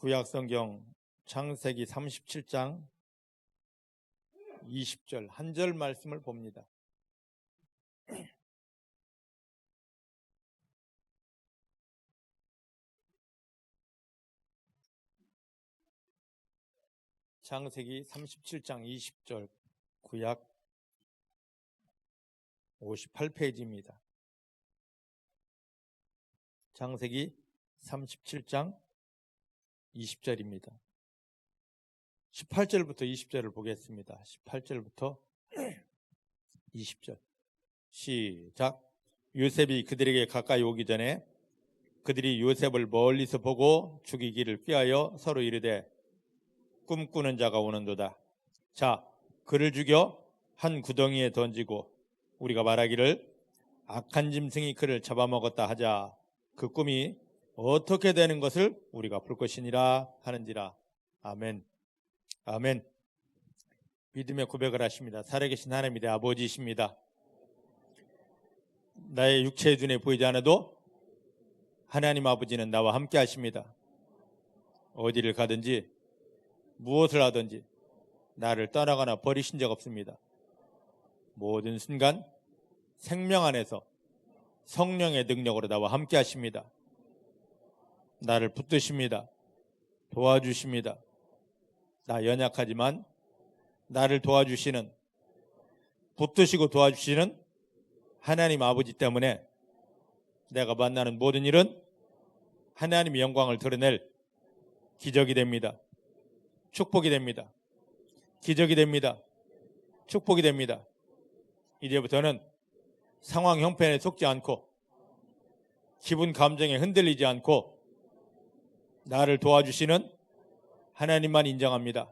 구약성경 창세기 37장 20절 한 절 말씀을 봅니다. 창세기 37장 20절 구약 58페이지입니다. 창세기 37장 20절입니다. 18절부터 20절을 보겠습니다. 18절부터 20절 시작. 요셉이 그들에게 가까이 오기 전에 그들이 요셉을 멀리서 보고 죽이기를 꾀하여 서로 이르되 꿈꾸는 자가 오는도다. 자, 그를 죽여 한 구덩이에 던지고 우리가 말하기를 악한 짐승이 그를 잡아먹었다 하자. 그 꿈이 어떻게 되는 것을 우리가 볼 것이니라 하는지라. 아멘. 아멘. 믿음의 고백을 하십니다. 살아계신 하나님이 내 아버지이십니다. 나의 육체의 눈에 보이지 않아도 하나님 아버지는 나와 함께 하십니다. 어디를 가든지 무엇을 하든지 나를 떠나거나 버리신 적 없습니다. 모든 순간 생명 안에서 성령의 능력으로 나와 함께 하십니다. 나를 붙드십니다. 도와주십니다. 나 연약하지만 나를 도와주시는, 붙드시고 도와주시는 하나님 아버지 때문에 내가 만나는 모든 일은 하나님의 영광을 드러낼 기적이 됩니다. 축복이 됩니다. 기적이 됩니다. 축복이 됩니다. 이제부터는 상황 형편에 속지 않고 기분 감정에 흔들리지 않고 나를 도와주시는 하나님만 인정합니다.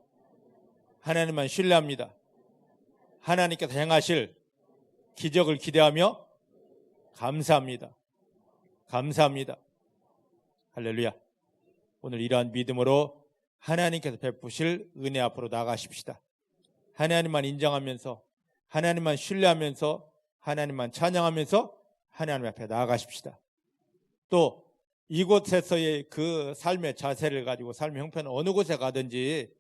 하나님만 신뢰합니다. 하나님께서 행하실 기적을 기대하며 감사합니다. 감사합니다. 할렐루야. 오늘 이러한 믿음으로 하나님께서 베푸실 은혜 앞으로 나가십시다. 하나님만 인정하면서, 하나님만 신뢰하면서, 하나님만 찬양하면서 하나님 앞에 나아가십시다. 또 이곳에서의 그 삶의 자세를 가지고 삶의 형편은 어느 곳에 가든지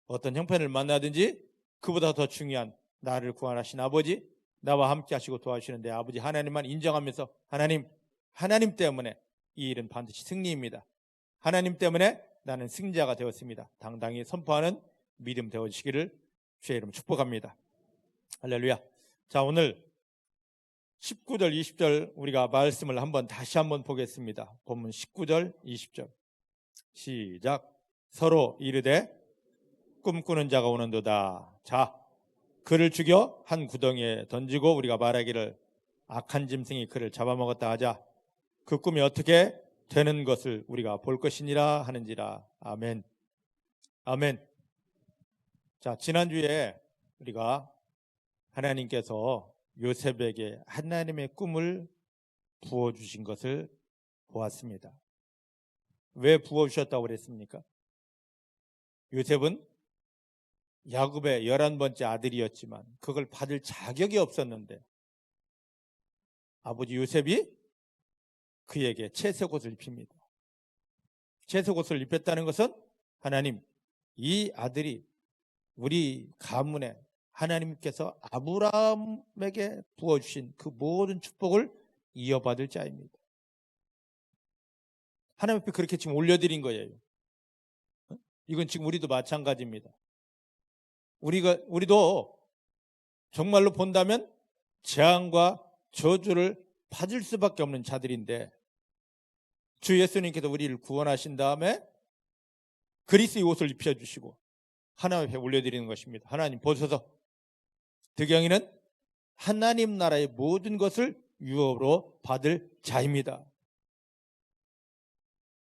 어떤 형편을 만나든지 그보다 더 중요한 나를 구원하신 아버지, 나와 함께 하시고 도와주시는 내 아버지 하나님만 인정하면서 하나님 때문에 이 일은 반드시 승리입니다. 하나님 때문에 나는 승자가 되었습니다. 당당히 선포하는 믿음 되어주시기를 주의 이름 축복합니다. 할렐루야. 자, 오늘 19절 20절 우리가 말씀을 다시 한번 보겠습니다. 본문 19절 20절 시작. 서로 이르되 꿈꾸는 자가 오는도다. 자, 그를 죽여 한 구덩이에 던지고 우리가 말하기를 악한 짐승이 그를 잡아먹었다 하자. 그 꿈이 어떻게 되는 것을 우리가 볼 것이니라 하는지라. 아멘. 아멘. 자, 지난주에 우리가 하나님께서 요셉에게 하나님의 꿈을 부어주신 것을 보았습니다. 왜 부어주셨다고 그랬습니까? 요셉은 야곱의 11번째 아들이었지만 그걸 받을 자격이 없었는데 아버지 요셉이 그에게 채색옷을 입힙니다. 채색옷을 입혔다는 것은 하나님, 이 아들이 우리 가문에 하나님께서 아브라함에게 부어주신 그 모든 축복을 이어받을 자입니다. 하나님 앞에 그렇게 지금 올려드린 거예요. 이건 지금 우리도 마찬가지입니다. 우리도 정말로 본다면 재앙과 저주를 받을 수밖에 없는 자들인데 주 예수님께서 우리를 구원하신 다음에 그리스도의 옷을 입혀주시고 하나님 앞에 올려드리는 것입니다. 하나님 보소서, 득영이는 하나님 나라의 모든 것을 유업으로 받을 자입니다.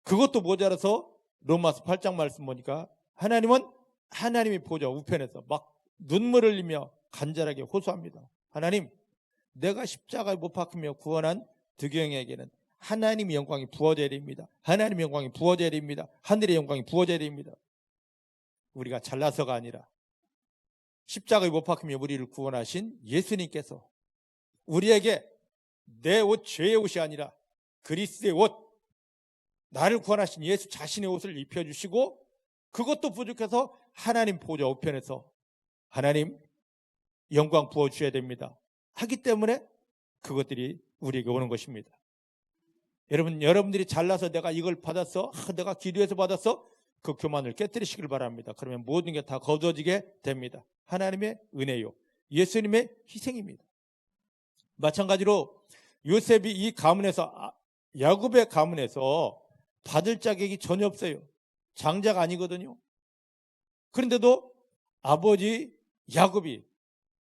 그것도 모자라서 로마서 8장 말씀 보니까 하나님은 하나님의 보좌 우편에서 막 눈물을 흘리며 간절하게 호소합니다. 하나님, 내가 십자가에 못 박히며 구원한 득영에게는 하나님의 영광이 부어져야 됩니다. 하나님의 영광이 부어져야 됩니다. 하늘의 영광이 부어져야 됩니다. 우리가 잘나서가 아니라 십자가에 못 박히며 우리를 구원하신 예수님께서 우리에게 내 옷, 죄의 옷이 아니라 그리스도의 옷, 나를 구원하신 예수 자신의 옷을 입혀주시고, 그것도 부족해서 하나님 보좌 우편에서 하나님 영광 부어주셔야 됩니다 하기 때문에 그것들이 우리에게 오는 것입니다. 여러분들이 잘나서 내가 이걸 받았어, 내가 기도해서 받았어, 그 교만을 깨뜨리시길 바랍니다. 그러면 모든 게 다 거두어지게 됩니다. 하나님의 은혜요, 예수님의 희생입니다. 마찬가지로 요셉이 이 가문에서, 야곱의 가문에서 받을 자격이 전혀 없어요. 장자가 아니거든요. 그런데도 아버지 야곱이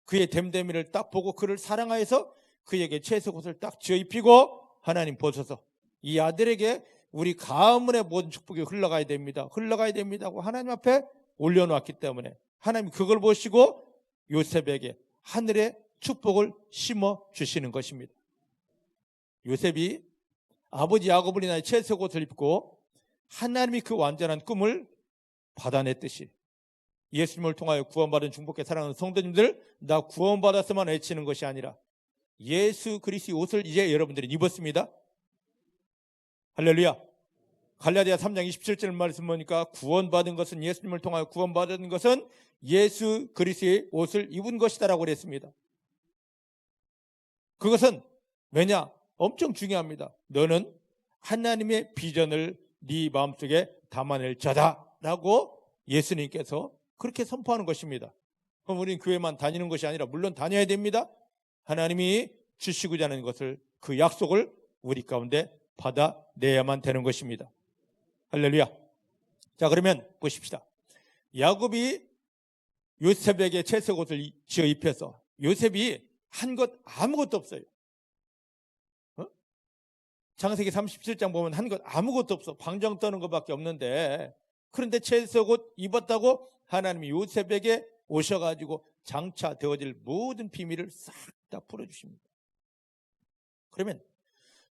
그의 됨됨이를 딱 보고 그를 사랑하여서 그에게 채색옷을 딱 지어 입히고, 하나님 보소서, 이 아들에게 우리 가문의 모든 축복이 흘러가야 됩니다 하고 하나님 앞에 올려놓았기 때문에 하나님 그걸 보시고 요셉에게 하늘의 축복을 심어 주시는 것입니다. 요셉이 아버지 야곱을 인하여 채색옷을 입고 하나님이 그 완전한 꿈을 받아냈듯이 예수님을 통하여 구원받은 중복해 사랑하는 성도님들, 나 구원받았으만 외치는 것이 아니라 예수 그리스도의 옷을 이제 여러분들이 입었습니다. 할렐루야. 갈라디아 3장 27절 말씀 보니까 구원받은 것은, 예수님을 통하여 구원받은 것은 예수 그리스도의 옷을 입은 것이다라고 그랬습니다. 그것은 왜냐? 엄청 중요합니다. 너는 하나님의 비전을 네 마음속에 담아낼 자다라고 예수님께서 그렇게 선포하는 것입니다. 그럼 우리는 교회만 다니는 것이 아니라 물론 다녀야 됩니다. 하나님이 주시고자 하는 것을, 그 약속을 우리 가운데 받아내야만 되는 것입니다. 할렐루야. 자, 그러면 보십시다. 야곱이 요셉에게 채색옷을 지어 입혀서 요셉이 한 것 아무것도 없어요. 창세기 37장 보면 한 것 아무것도 없어. 방정 떠는 것밖에 없는데, 그런데 채색옷 입었다고 하나님이 요셉에게 오셔가지고 장차 되어질 모든 비밀을 싹 다 풀어주십니다. 그러면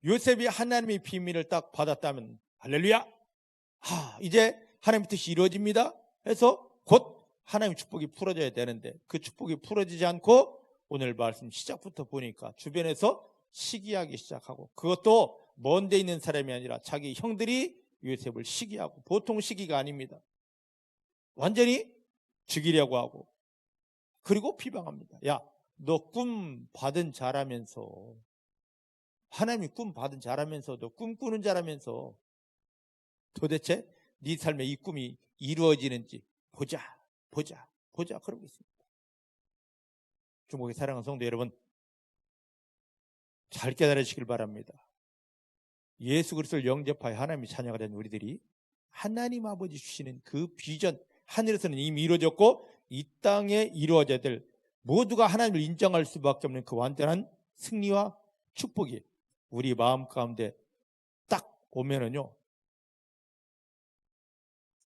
요셉이 하나님의 비밀을 딱 받았다면, 할렐루야, 이제 하나님의 뜻이 이루어집니다 해서 곧 하나님의 축복이 풀어져야 되는데, 그 축복이 풀어지지 않고 오늘 말씀 시작부터 보니까 주변에서 시기하기 시작하고, 그것도 먼 데 있는 사람이 아니라 자기 형들이 요셉을 시기하고, 보통 시기가 아닙니다. 완전히 죽이려고 하고, 그리고 비방합니다. 야, 너 꿈 받은 자라면서, 하나님이 꿈 받은 자라면서, 너 꿈꾸는 자라면서 도대체 네 삶에 이 꿈이 이루어지는지 보자 그러고 있습니다. 중국의 사랑하는 성도 여러분, 잘 깨달으시길 바랍니다. 예수 그리스도를 영접하여 하나님의 자녀가 된 우리들이 하나님 아버지 주시는 그 비전, 하늘에서는 이미 이루어졌고 이 땅에 이루어져야 될, 모두가 하나님을 인정할 수밖에 없는 그 완전한 승리와 축복이 우리 마음 가운데 딱 오면은요,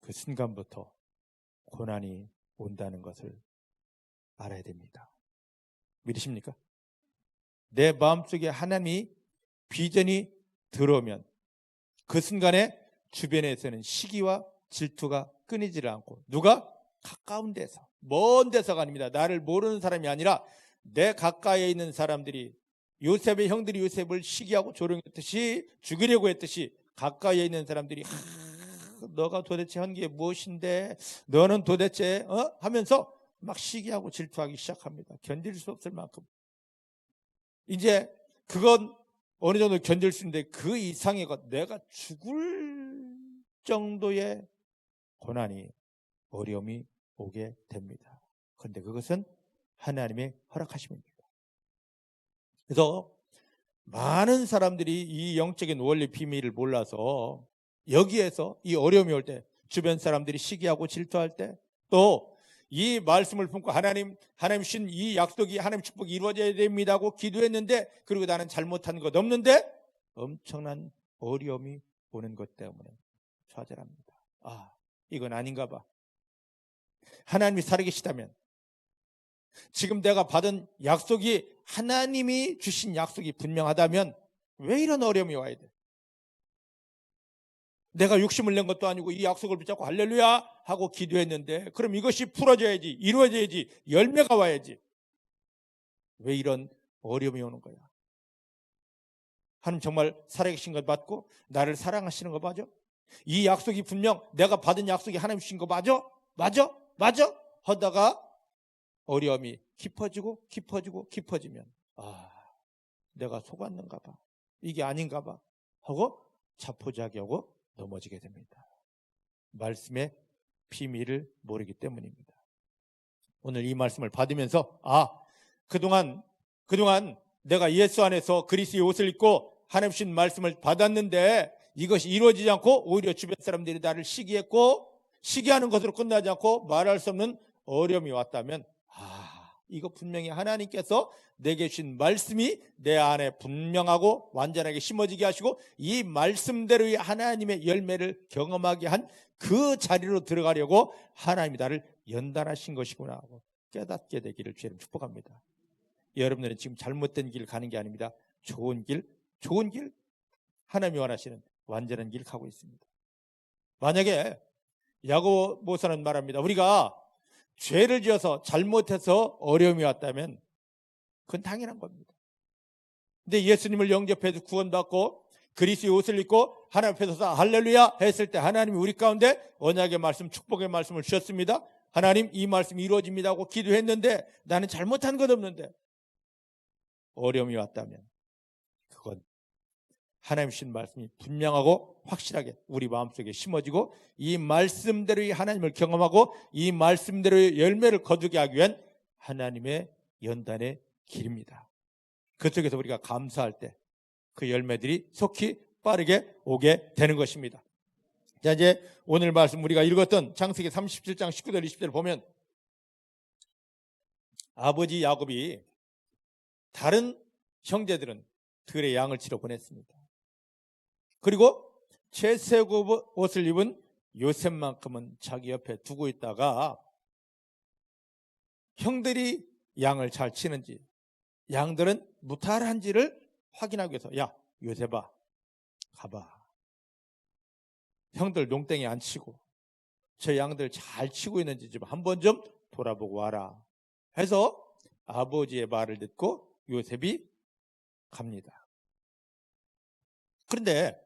그 순간부터 고난이 온다는 것을 알아야 됩니다. 믿으십니까? 내 마음속에 하나님이 비전이 들어오면 그 순간에 주변에서는 시기와 질투가 끊이지를 않고, 누가? 가까운 데서, 먼 데서가 아닙니다. 나를 모르는 사람이 아니라 내 가까이에 있는 사람들이, 요셉의 형들이 요셉을 시기하고 조롱했듯이, 죽이려고 했듯이 가까이에 있는 사람들이 너가 도대체 한 게 무엇인데, 너는 도대체 하면서 막 시기하고 질투하기 시작합니다. 견딜 수 없을 만큼. 이제 그건 어느 정도 견딜 수 있는데 그 이상의 것, 내가 죽을 정도의 고난이, 어려움이 오게 됩니다. 그런데 그것은 하나님의 허락하심입니다. 그래서 많은 사람들이 이 영적인 원리 비밀을 몰라서 여기에서 이 어려움이 올 때, 주변 사람들이 시기하고 질투할 때, 또 이 말씀을 품고 하나님 주신 이 약속이, 하나님 축복이 이루어져야 됩니다고 기도했는데, 그리고 나는 잘못한 것 없는데 엄청난 어려움이 오는 것 때문에 좌절합니다. 이건 아닌가 봐. 하나님이 살아계시다면, 지금 내가 받은 약속이 하나님이 주신 약속이 분명하다면 왜 이런 어려움이 와야 돼? 내가 욕심을 낸 것도 아니고 이 약속을 붙잡고 할렐루야 하고 기도했는데, 그럼 이것이 풀어져야지, 이루어져야지, 열매가 와야지. 왜 이런 어려움이 오는 거야? 하나님 정말 살아계신 것 맞고 나를 사랑하시는 거 맞아? 이 약속이 분명 내가 받은 약속이 하나님 주신 거 맞아? 맞아? 하다가 어려움이 깊어지면 내가 속았는가 봐, 이게 아닌가 봐 하고 자포자기하고 넘어지게 됩니다. 말씀의 비밀을 모르기 때문입니다. 오늘 이 말씀을 받으면서 그동안 내가 예수 안에서 그리스도의 옷을 입고 하나님 주신 말씀을 받았는데 이것이 이루어지지 않고 오히려 주변 사람들이 나를 시기했고, 시기하는 것으로 끝나지 않고 말할 수 없는 어려움이 왔다면 이거 분명히 하나님께서 내게 주신 말씀이 내 안에 분명하고 완전하게 심어지게 하시고 이 말씀대로의 하나님의 열매를 경험하게 한 그 자리로 들어가려고 하나님이 나를 연단하신 것이구나 하고 깨닫게 되기를 주님 축복합니다. 여러분들은 지금 잘못된 길 가는 게 아닙니다. 좋은 길 하나님이 원하시는 완전한 길 가고 있습니다. 만약에 야고보서는 말합니다. 우리가 죄를 지어서 잘못해서 어려움이 왔다면 그건 당연한 겁니다. 근데 예수님을 영접해서 구원받고 그리스도의 옷을 입고 하나님 앞에 서서 할렐루야 했을 때 하나님이 우리 가운데 언약의 말씀, 축복의 말씀을 주셨습니다. 하나님 이 말씀이 이루어집니다 하고 기도했는데 나는 잘못한 것 없는데 어려움이 왔다면 그건 하나님 주신 말씀이 분명하고 확실하게 우리 마음속에 심어지고 이 말씀대로의 하나님을 경험하고 이 말씀대로의 열매를 거두게 하기 위한 하나님의 연단의 길입니다. 그 속에서 우리가 감사할 때 그 열매들이 속히 빠르게 오게 되는 것입니다. 자, 이제 오늘 말씀 우리가 읽었던 창세기 37장 19절 20절을 보면 아버지 야곱이 다른 형제들은 들의 양을 치러 보냈습니다. 그리고 채색 옷을 입은 요셉만큼은 자기 옆에 두고 있다가 형들이 양을 잘 치는지 양들은 무탈한지를 확인하기 위해서 야 요셉아 가봐, 형들 농땡이 안 치고 저 양들 잘 치고 있는지 좀 한번 좀 돌아보고 와라 해서 아버지의 말을 듣고 요셉이 갑니다. 그런데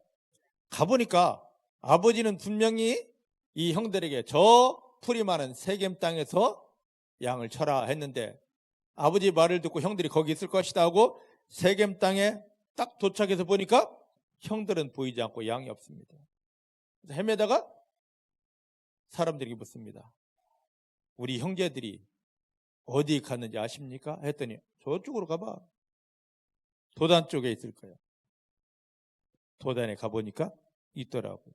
가보니까 아버지는 분명히 이 형들에게 저 풀이 많은 세겜 땅에서 양을 쳐라 했는데 아버지 말을 듣고 형들이 거기 있을 것이다 하고 세겜 땅에 딱 도착해서 보니까 형들은 보이지 않고 양이 없습니다. 그래서 헤매다가 사람들에게 묻습니다. 우리 형제들이 어디 갔는지 아십니까? 했더니 저쪽으로 가봐. 도단 쪽에 있을 거예요. 도단에 가보니까 있더라고요.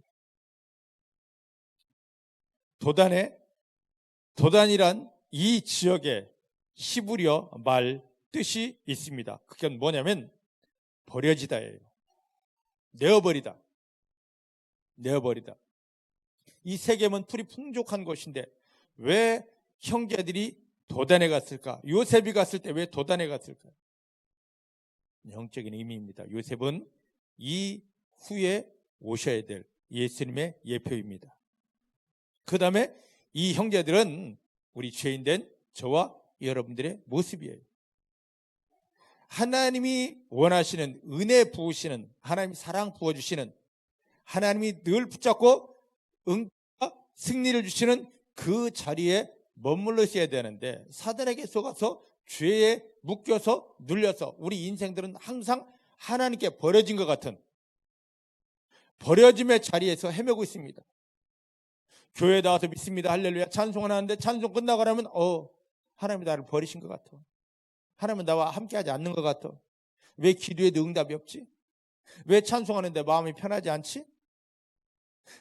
도단이란 이 지역에 히브리어 말 뜻이 있습니다. 그게 뭐냐면 버려지다예요. 내어버리다. 이 세겜은 풀이 풍족한 곳인데 왜 형제들이 도단에 갔을까? 요셉이 갔을 때 왜 도단에 갔을까? 영적인 의미입니다. 요셉은 이 후에 오셔야 될 예수님의 예표입니다. 그 다음에 이 형제들은 우리 죄인된 저와 여러분들의 모습이에요. 하나님이 원하시는 은혜 부으시는, 하나님이 사랑 부어주시는, 하나님이 늘 붙잡고 응답과 승리를 주시는 그 자리에 머물러 있어야 되는데 사단에게 속아서 죄에 묶여서 눌려서 우리 인생들은 항상 하나님께 버려진 것 같은 버려짐의 자리에서 헤매고 있습니다. 교회에 나와서 믿습니다. 할렐루야 찬송을 하는데 찬송 끝나고 나면 하나님이 나를 버리신 것 같아. 하나님은 나와 함께하지 않는 것 같아. 왜 기도에도 응답이 없지? 왜 찬송하는데 마음이 편하지 않지?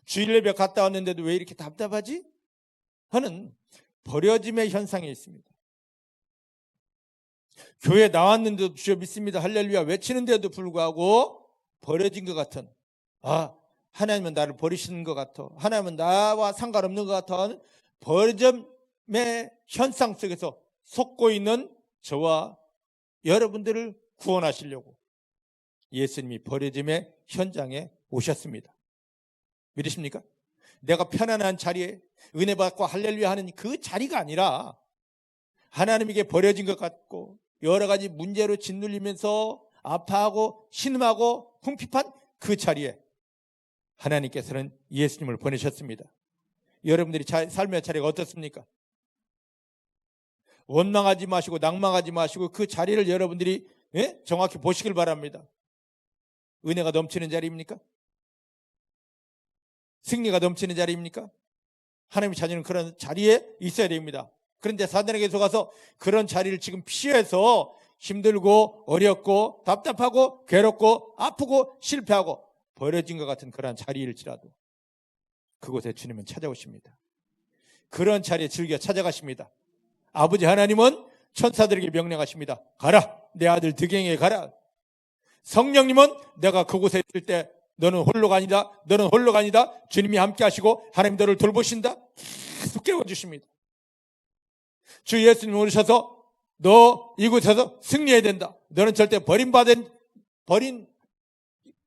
주일 예배 갔다 왔는데도 왜 이렇게 답답하지? 하는 버려짐의 현상이 있습니다. 교회 나왔는데도 주여 믿습니다. 할렐루야 외치는데도 불구하고 버려진 것 같은 하나님은 나를 버리시는 것 같아. 하나님은 나와 상관없는 것 같아. 버려짐의 현상 속에서 속고 있는 저와 여러분들을 구원하시려고 예수님이 버려짐의 현장에 오셨습니다. 믿으십니까? 내가 편안한 자리에 은혜 받고 할렐루야 하는 그 자리가 아니라 하나님에게 버려진 것 같고 여러 가지 문제로 짓눌리면서 아파하고 신음하고 궁핍한 그 자리에 하나님께서는 예수님을 보내셨습니다. 여러분들이 삶의 자리가 어떻습니까? 원망하지 마시고 낭망하지 마시고 그 자리를 여러분들이 정확히 보시길 바랍니다. 은혜가 넘치는 자리입니까? 승리가 넘치는 자리입니까? 하나님의 자녀는 그런 자리에 있어야 됩니다. 그런데 사단에게 속아서 그런 자리를 지금 피해서 힘들고 어렵고 답답하고 괴롭고 아프고 실패하고 버려진 것 같은 그런 자리일지라도 그곳에 주님은 찾아오십니다. 그런 자리에 즐겨 찾아가십니다. 아버지 하나님은 천사들에게 명령하십니다. 가라, 내 아들 드경에게 가라. 성령님은 내가 그곳에 있을 때 너는 홀로가 아니다, 너는 홀로가 아니다. 주님이 함께 하시고 하나님 너를 돌보신다. 계속 깨워주십니다. 주 예수님 오셔서 너 이곳에서 승리해야 된다. 너는 절대 버린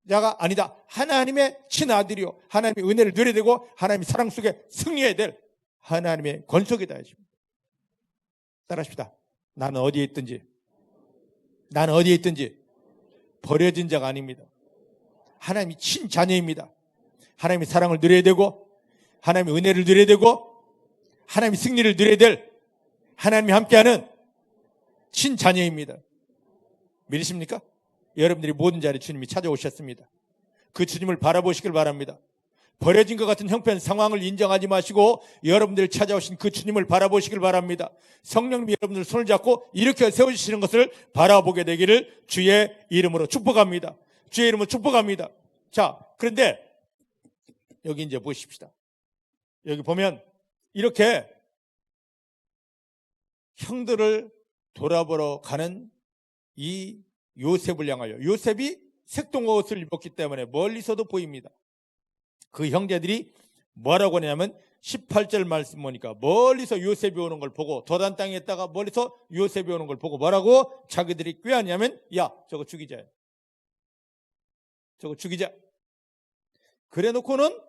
자가 아니다. 하나님의 친아들이요, 하나님의 은혜를 누려야 되고 하나님의 사랑 속에 승리해야 될 하나님의 권속이다 하십니다. 따라합시다. 나는 어디에 있든지 버려진 자가 아닙니다. 하나님이 친자녀입니다. 하나님의 사랑을 누려야 되고 하나님의 은혜를 누려야 되고 하나님의 승리를 누려야 될 하나님이 함께하는 친자녀입니다. 믿으십니까? 여러분들이 모든 자리에 주님이 찾아오셨습니다. 그 주님을 바라보시길 바랍니다. 버려진 것 같은 형편 상황을 인정하지 마시고 여러분들이 찾아오신 그 주님을 바라보시길 바랍니다. 성령님이 여러분들 손을 잡고 일으켜 세워주시는 것을 바라보게 되기를 주의 이름으로 축복합니다. 주의 이름으로 축복합니다. 자, 그런데 여기 이제 보십시다. 여기 보면 이렇게 형들을 돌아보러 가는 이 요셉을 향하여, 요셉이 색동옷을 입었기 때문에 멀리서도 보입니다. 그 형제들이 뭐라고 하냐면 18절 말씀 보니까 멀리서 요셉이 오는 걸 보고 도단 땅에 있다가 멀리서 요셉이 오는 걸 보고 뭐라고 자기들이 꾀하냐면 야, 저거 죽이자. 저거 죽이자. 그래 놓고는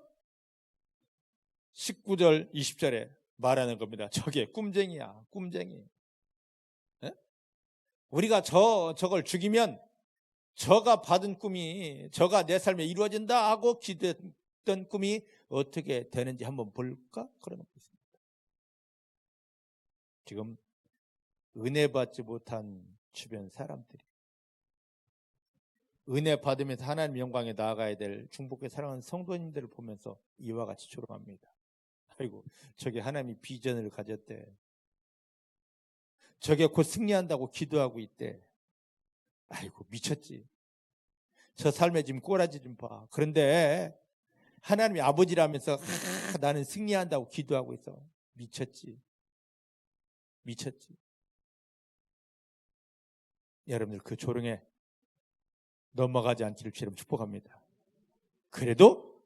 19절 20절에 말하는 겁니다. 저게 꿈쟁이야, 꿈쟁이. 에? 우리가 저걸 죽이면 저가 받은 꿈이 저가 내 삶에 이루어진다 하고 기대했던 꿈이 어떻게 되는지 한번 볼까? 그러는 것입니다. 지금 은혜 받지 못한 주변 사람들이 은혜 받으면서 하나님 영광에 나아가야 될 중복의 사랑하는 성도님들을 보면서 이와 같이 조롱합니다. 아이고, 저게 하나님이 비전을 가졌대. 저게 곧 승리한다고 기도하고 있대. 아이고, 미쳤지. 저 삶에 지금 꼬라지 좀 봐. 그런데 하나님이 아버지라면서 나는 승리한다고 기도하고 있어. 미쳤지. 미쳤지. 여러분들 그 조롱에 넘어가지 않기를 주님 축복합니다. 그래도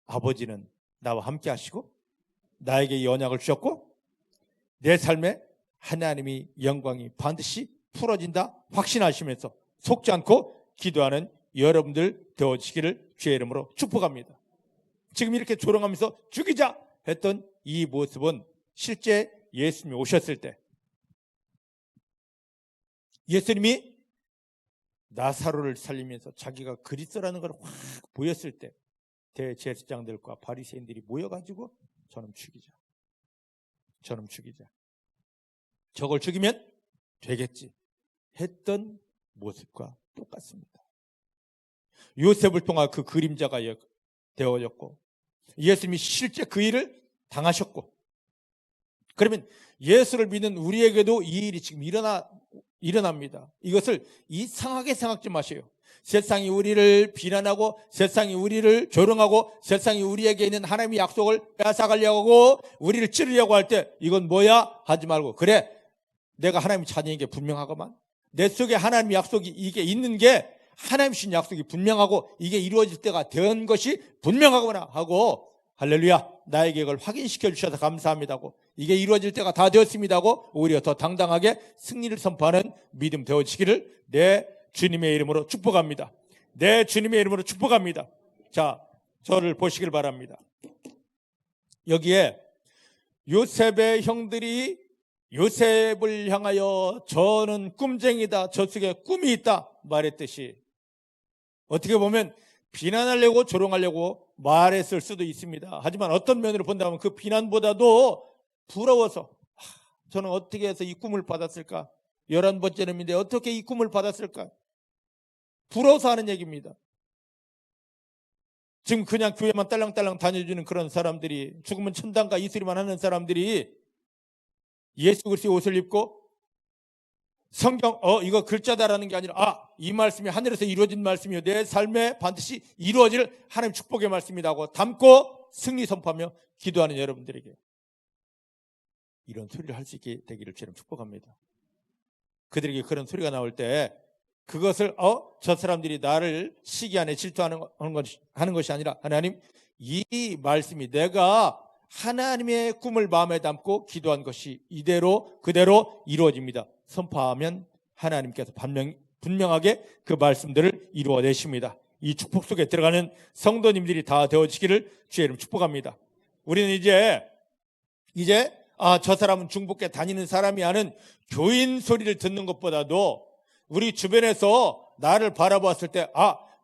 아버지는 나와 함께 하시고 나에게 이 언약을 주셨고 내 삶에 하나님이 영광이 반드시 풀어진다 확신하시면서 속지 않고 기도하는 여러분들 되어지기를 주의 이름으로 축복합니다. 지금 이렇게 조롱하면서 죽이자 했던 이 모습은 실제 예수님이 오셨을 때 예수님이 나사로를 살리면서 자기가 그리스도라는 걸 확 보였을 때 대제사장들과 바리새인들이 모여가지고 저놈 죽이자. 저걸 죽이면 되겠지 했던 모습과 똑같습니다. 요셉을 통한 그 그림자가 되어졌고 예수님이 실제 그 일을 당하셨고 그러면 예수를 믿는 우리에게도 이 일이 지금 일어납니다. 이것을 이상하게 생각지 마세요. 세상이 우리를 비난하고 세상이 우리를 조롱하고 세상이 우리에게 있는 하나님의 약속을 빼앗아가려고 하고 우리를 찌르려고 할 때 이건 뭐야? 하지 말고 그래, 내가 하나님의 자녀인 게 분명하구만. 내 속에 하나님의 약속이 이게 있는 게 하나님 주신 약속이 분명하고 이게 이루어질 때가 된 것이 분명하구나 하고 할렐루야, 나에게 이걸 확인시켜 주셔서 감사합니다고 이게 이루어질 때가 다 되었습니다고 오히려 더 당당하게 승리를 선포하는 믿음 되어지기를 내 주님의 이름으로 축복합니다. 내 주님의 이름으로 축복합니다. 자, 저를 보시길 바랍니다. 여기에 요셉의 형들이 요셉을 향하여 저는 꿈쟁이다, 저 속에 꿈이 있다 말했듯이 어떻게 보면 비난하려고 조롱하려고 말했을 수도 있습니다. 하지만 어떤 면으로 본다면 그 비난보다도 부러워서 저는 어떻게 해서 이 꿈을 받았을까? 11번째 놈인데 어떻게 이 꿈을 받았을까? 부러워서 하는 얘기입니다. 지금 그냥 교회만 딸랑딸랑 다녀주는 그런 사람들이, 죽으면 천당가 이 소리만 하는 사람들이 예수 그리스도의 옷을 입고 성경 이거 글자다라는 게 아니라 이 말씀이 하늘에서 이루어진 말씀이요 내 삶에 반드시 이루어질 하나님 축복의 말씀이라고 담고 승리 선포하며 기도하는 여러분들에게 이런 소리를 할 수 있게 되기를 주님 축복합니다. 그들에게 그런 소리가 나올 때 그것을 저 사람들이 나를 시기하네 질투하는 것이 아니라 하나님 이 말씀이 내가 하나님의 꿈을 마음에 담고 기도한 것이 이대로 그대로 이루어집니다. 선포하면 하나님께서 분명하게 그 말씀들을 이루어내십니다. 이 축복 속에 들어가는 성도님들이 다 되어지기를 주의 이름 축복합니다. 우리는 이제 저 사람은 중복에 다니는 사람이 하는 교인 소리를 듣는 것보다도 우리 주변에서 나를 바라보았을 때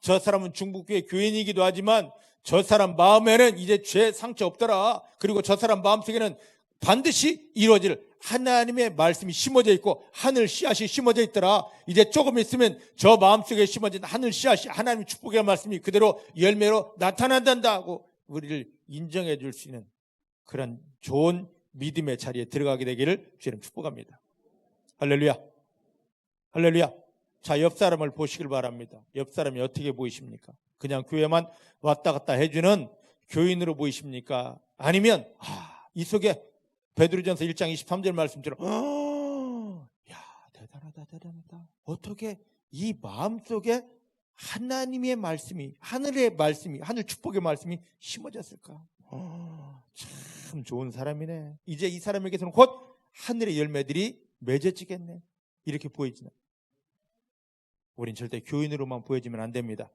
저 사람은 중복교회 교인이기도 하지만 저 사람 마음에는 이제 죄 상처 없더라. 그리고 저 사람 마음속에는 반드시 이루어질 하나님의 말씀이 심어져 있고 하늘 씨앗이 심어져 있더라. 이제 조금 있으면 저 마음속에 심어진 하늘 씨앗이 하나님의 축복의 말씀이 그대로 열매로 나타난다고 우리를 인정해 줄 수 있는 그런 좋은 믿음의 자리에 들어가게 되기를 주님 축복합니다. 할렐루야. 할렐루야. 자, 옆 사람을 보시길 바랍니다. 옆 사람이 어떻게 보이십니까? 그냥 교회만 왔다 갔다 해주는 교인으로 보이십니까? 아니면 이 속에 베드로전서 1장 23절 말씀처럼 대단하다. 어떻게 이 마음속에 하나님의 말씀이 하늘의 말씀이 하늘 축복의 말씀이 심어졌을까? 참 좋은 사람이네. 이제 이 사람에게서는 곧 하늘의 열매들이 맺어지겠네. 이렇게 보이지는 우린 절대 교인으로만 보여지면 안 됩니다.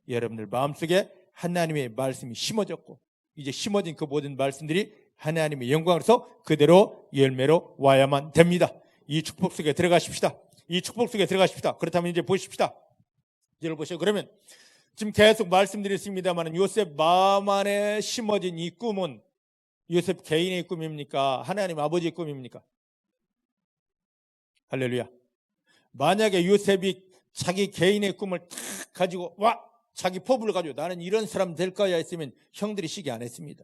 여러분들 마음속에 하나님의 말씀이 심어졌고 이제 심어진 그 모든 말씀들이 하나님의 영광으로서 그대로 열매로 와야만 됩니다. 이 축복 속에 들어가십시다. 이 축복 속에 들어가십시다. 그렇다면 이제 보십시다. 이제 보시죠. 그러면 지금 계속 말씀드렸습니다만 요셉 마음 안에 심어진 이 꿈은 요셉 개인의 꿈입니까? 하나님 아버지의 꿈입니까? 할렐루야. 만약에 요셉이 자기 개인의 꿈을 탁 가지고 자기 포부를 가지고 나는 이런 사람 될 거야 했으면 형들이 시기 안 했습니다.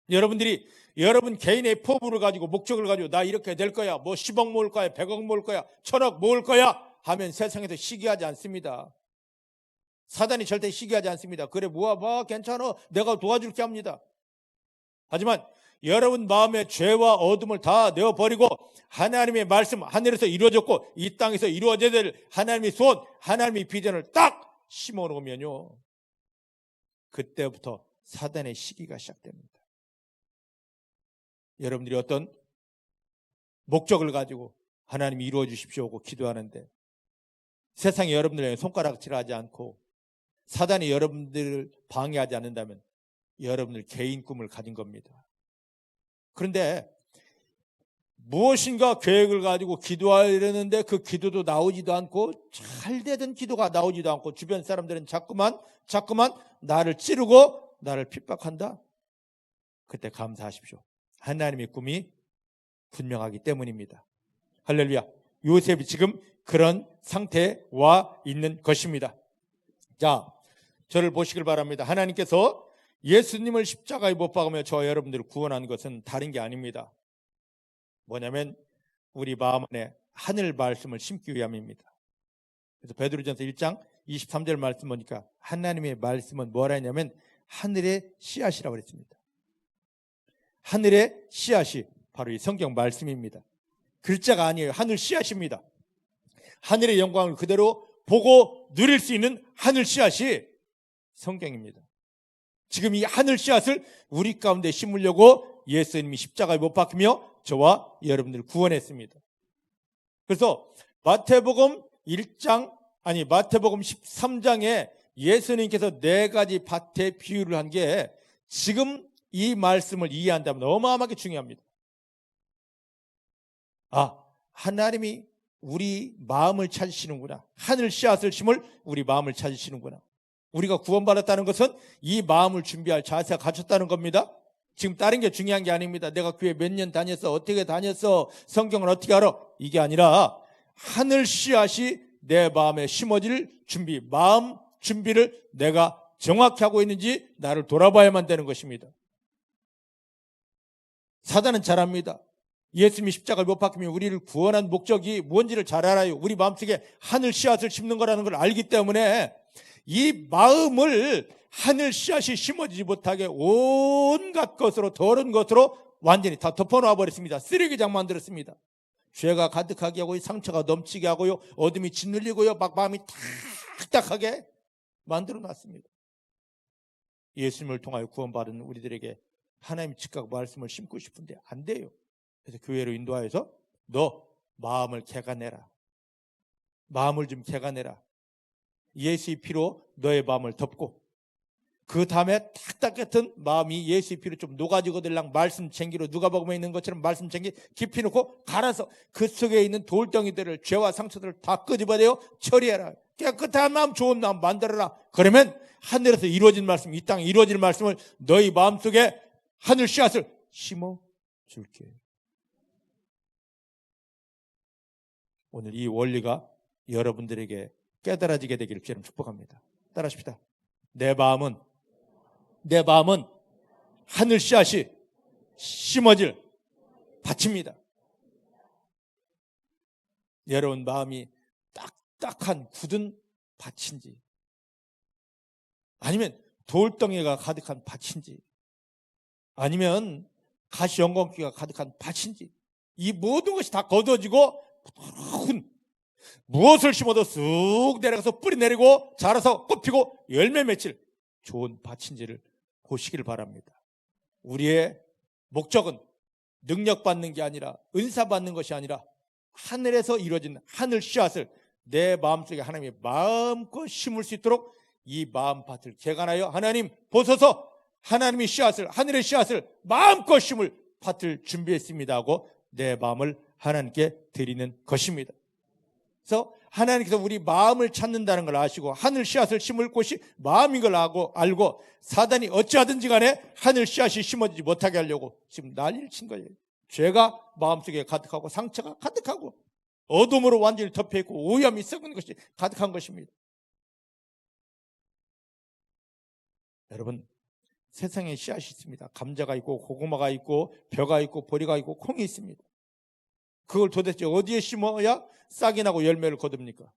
여러분들이 여러분 개인의 포부를 가지고 목적을 가지고 나 이렇게 될 거야, 뭐 10억 모을 거야, 100억 모을 거야, 1000억 모을 거야 하면 세상에서 시기하지 않습니다. 사단이 절대 시기하지 않습니다. 그래 모아봐, 괜찮아, 내가 도와줄게 합니다. 하지만 여러분 마음의 죄와 어둠을 다 내어버리고 하나님의 말씀 하늘에서 이루어졌고 이 땅에서 이루어져야 될 하나님의 소원, 하나님의 비전을 딱 심어놓으면요 그때부터 사단의 시기가 시작됩니다. 여러분들이 어떤 목적을 가지고 하나님이 이루어 주십시오고 기도하는데 세상에 여러분들에게 손가락질하지 않고 사단이 여러분들을 방해하지 않는다면 여러분들 개인 꿈을 가진 겁니다. 그런데 무엇인가 계획을 가지고 기도하려는데 그 기도도 나오지도 않고 잘 되던 기도가 나오지도 않고 주변 사람들은 자꾸만 나를 찌르고 나를 핍박한다. 그때 감사하십시오. 하나님의 꿈이 분명하기 때문입니다. 할렐루야. 요셉이 지금 그런 상태에 와 있는 것입니다. 자, 저를 보시길 바랍니다. 하나님께서 예수님을 십자가에 못 박으며 저와 여러분들을 구원한 것은 다른 게 아닙니다. 뭐냐면 우리 마음 안에 하늘 말씀을 심기 위함입니다. 그래서 베드로전서 1장 23절 말씀 보니까 하나님의 말씀은 뭐라 했냐면 하늘의 씨앗이라고 그랬습니다. 하늘의 씨앗이 바로 이 성경 말씀입니다. 글자가 아니에요. 하늘 씨앗입니다. 하늘의 영광을 그대로 보고 누릴 수 있는 하늘 씨앗이 성경입니다. 지금 이 하늘 씨앗을 우리 가운데 심으려고 예수님이 십자가에 못 박히며 저와 여러분들을 구원했습니다. 그래서 마태복음 13장에 예수님께서 4가지 밭의 비유를 한 게 지금 이 말씀을 이해한다면 어마어마하게 중요합니다. 하나님이 우리 마음을 찾으시는구나. 하늘 씨앗을 심을 우리 마음을 찾으시는구나. 우리가 구원받았다는 것은 이 마음을 준비할 자세가 갖췄다는 겁니다. 지금 다른 게 중요한 게 아닙니다. 내가 교회 몇 년 다녔어, 어떻게 다녔어, 성경을 어떻게 알아, 이게 아니라 하늘 씨앗이 내 마음에 심어질 준비, 마음 준비를 내가 정확히 하고 있는지 나를 돌아봐야만 되는 것입니다. 사단은 잘 압니다. 예수님이 십자가를 못 박히면 우리를 구원한 목적이 뭔지를 잘 알아요. 우리 마음속에 하늘 씨앗을 심는 거라는 걸 알기 때문에 이 마음을 하늘 씨앗이 심어지지 못하게 온갖 것으로, 더러운 것으로 완전히 다 덮어놓아 버렸습니다. 쓰레기장 만들었습니다. 죄가 가득하게 하고요, 상처가 넘치게 하고요, 어둠이 짓눌리고요, 막 마음이 딱딱하게 만들어 놨습니다. 예수님을 통하여 구원받은 우리들에게 하나님의 즉각 말씀을 심고 싶은데 안 돼요. 그래서 교회로 인도하여서 너 마음을 개간해라. 마음을 좀 개간해라. 예수의 피로 너의 마음을 덮고 그 다음에 딱딱했던 마음이 예수의 피로 좀 녹아지고 들랑 말씀 챙기로 누가복음에 있는 것처럼 말씀 챙기 깊이 놓고 갈아서 그 속에 있는 돌덩이들을, 죄와 상처들을 다 끄집어내어 처리해라. 깨끗한 마음, 좋은 마음 만들어라. 그러면 하늘에서 이루어진 말씀, 이 땅에 이루어질 말씀을 너희 마음속에 하늘 씨앗을 심어줄게. 오늘 이 원리가 여러분들에게 깨달아지게 되기를 주님 축복합니다. 따라하십시다. 내 마음은 하늘 씨앗이 심어질 밭입니다. 여러분 마음이 딱딱한 굳은 밭인지, 아니면 돌덩이가 가득한 밭인지, 아니면 가시 영광기가 가득한 밭인지, 이 모든 것이 다 거둬지고 무엇을 심어도 쑥 내려가서 뿌리 내리고 자라서 꽃 피고 열매 맺힐 좋은 밭인지를 보시길 바랍니다. 우리의 목적은 능력 받는 게 아니라, 은사 받는 것이 아니라 하늘에서 이루어진 하늘 씨앗을 내 마음속에 하나님의 마음껏 심을 수 있도록 이 마음밭을 개간하여 하나님 보소서, 하나님의 씨앗을, 하늘의 씨앗을 마음껏 심을 밭을 준비했습니다 하고 내 마음을 하나님께 드리는 것입니다. 그래서 하나님께서 우리 마음을 찾는다는 걸 아시고 하늘 씨앗을 심을 곳이 마음인 걸 알고 사단이 어찌하든지 간에 하늘 씨앗이 심어지지 못하게 하려고 지금 난리를 친 거예요. 죄가 마음속에 가득하고 상처가 가득하고 어둠으로 완전히 덮여있고 오염이 썩은 것이 가득한 것입니다. 여러분, 세상에 씨앗이 있습니다. 감자가 있고 고구마가 있고 벼가 있고 보리가 있고 콩이 있습니다. 그걸 도대체 어디에 심어야 싹이 나고 열매를 거둡니까?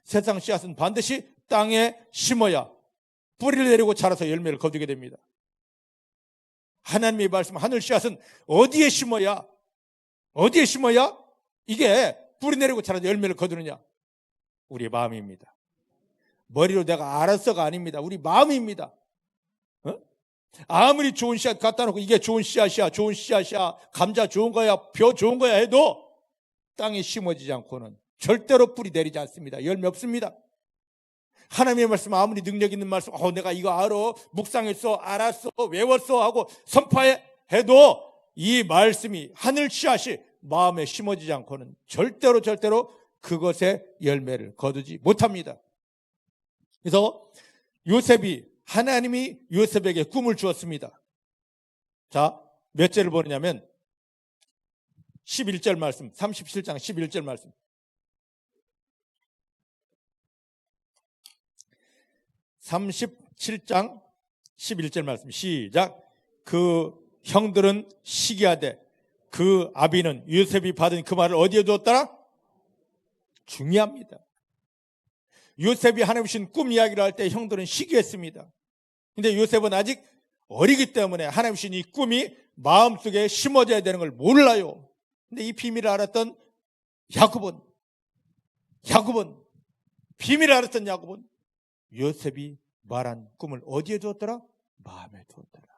세상 씨앗은 반드시 땅에 심어야 뿌리를 내리고 자라서 열매를 거두게 됩니다. 하나님의 말씀, 하늘 씨앗은 어디에 심어야 이게 뿌리 내리고 자라서 열매를 거두느냐? 우리 마음입니다. 머리로 내가 알았어가 아닙니다. 우리 마음입니다. 아무리 좋은 씨앗 갖다 놓고 이게 좋은 씨앗이야, 감자 좋은 거야, 벼 좋은 거야 해도 땅에 심어지지 않고는 절대로 뿌리 내리지 않습니다. 열매 없습니다. 하나님의 말씀, 아무리 능력 있는 말씀, 내가 이거 알아, 묵상했어, 알았어, 외웠어 하고 선포해 해도 이 말씀이, 하늘 씨앗이 마음에 심어지지 않고는 절대로 그것의 열매를 거두지 못합니다. 그래서 하나님이 요셉에게 꿈을 주었습니다. 자, 몇 절을 보느냐면 11절 말씀, 37장 11절 말씀. 37장 11절 말씀 시작. 그 형들은 시기하되 그 아비는 요셉이 받은 그 말을 어디에 두었더라? 중요합니다. 요셉이 하나님 주신 꿈 이야기를 할 때 형들은 시기했습니다. 근데 요셉은 아직 어리기 때문에 하나님 주신 이 꿈이 마음속에 심어져야 되는 걸 몰라요. 근데 이 비밀을 알았던 야곱은 비밀을 알았던 야곱은 요셉이 말한 꿈을 어디에 두었더라? 마음에 두었더라.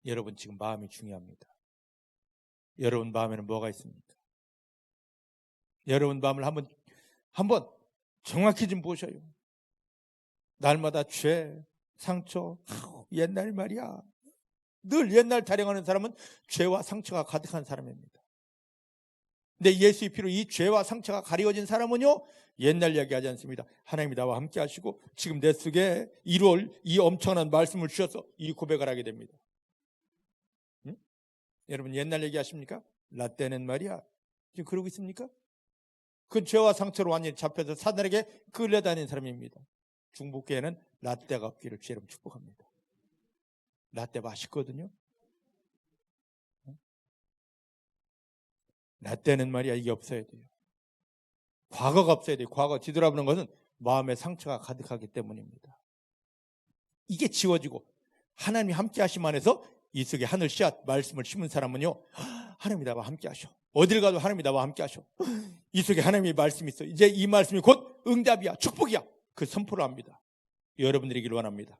여러분, 지금 마음이 중요합니다. 여러분 마음에는 뭐가 있습니까? 여러분 마음을 한번 정확히 좀 보셔요. 날마다 죄, 상처, 옛날 말이야. 늘 옛날 타령하는 사람은 죄와 상처가 가득한 사람입니다. 근데 예수의 피로 이 죄와 상처가 가리워진 사람은요, 옛날 이야기하지 않습니다. 하나님이 나와 함께 하시고 지금 내 속에 이룰 이 엄청난 말씀을 주셔서 이 고백을 하게 됩니다. 응? 여러분 옛날 얘기하십니까? 라떼는 말이야. 지금 그러고 있습니까? 그 죄와 상처로 완전히 잡혀서 사단에게 끌려다니는 사람입니다. 중복교회는 라떼가 없기를 주의 이름 축복합니다. 라떼 맛있거든요. 라떼는 말이야 이게 없어야 돼요. 과거가 없어야 돼요. 과거 뒤돌아보는 것은 마음의 상처가 가득하기 때문입니다. 이게 지워지고 하나님이 함께 하심 안에서 이 속에 하늘 씨앗 말씀을 심은 사람은요, 하나님이 나와 함께 하셔. 어딜 가도 하나님이 나와 함께 하셔. 이 속에 하나님의 말씀이 있어. 이제 이 말씀이 곧 응답이야, 축복이야. 그 선포를 합니다. 여러분들이길 원합니다.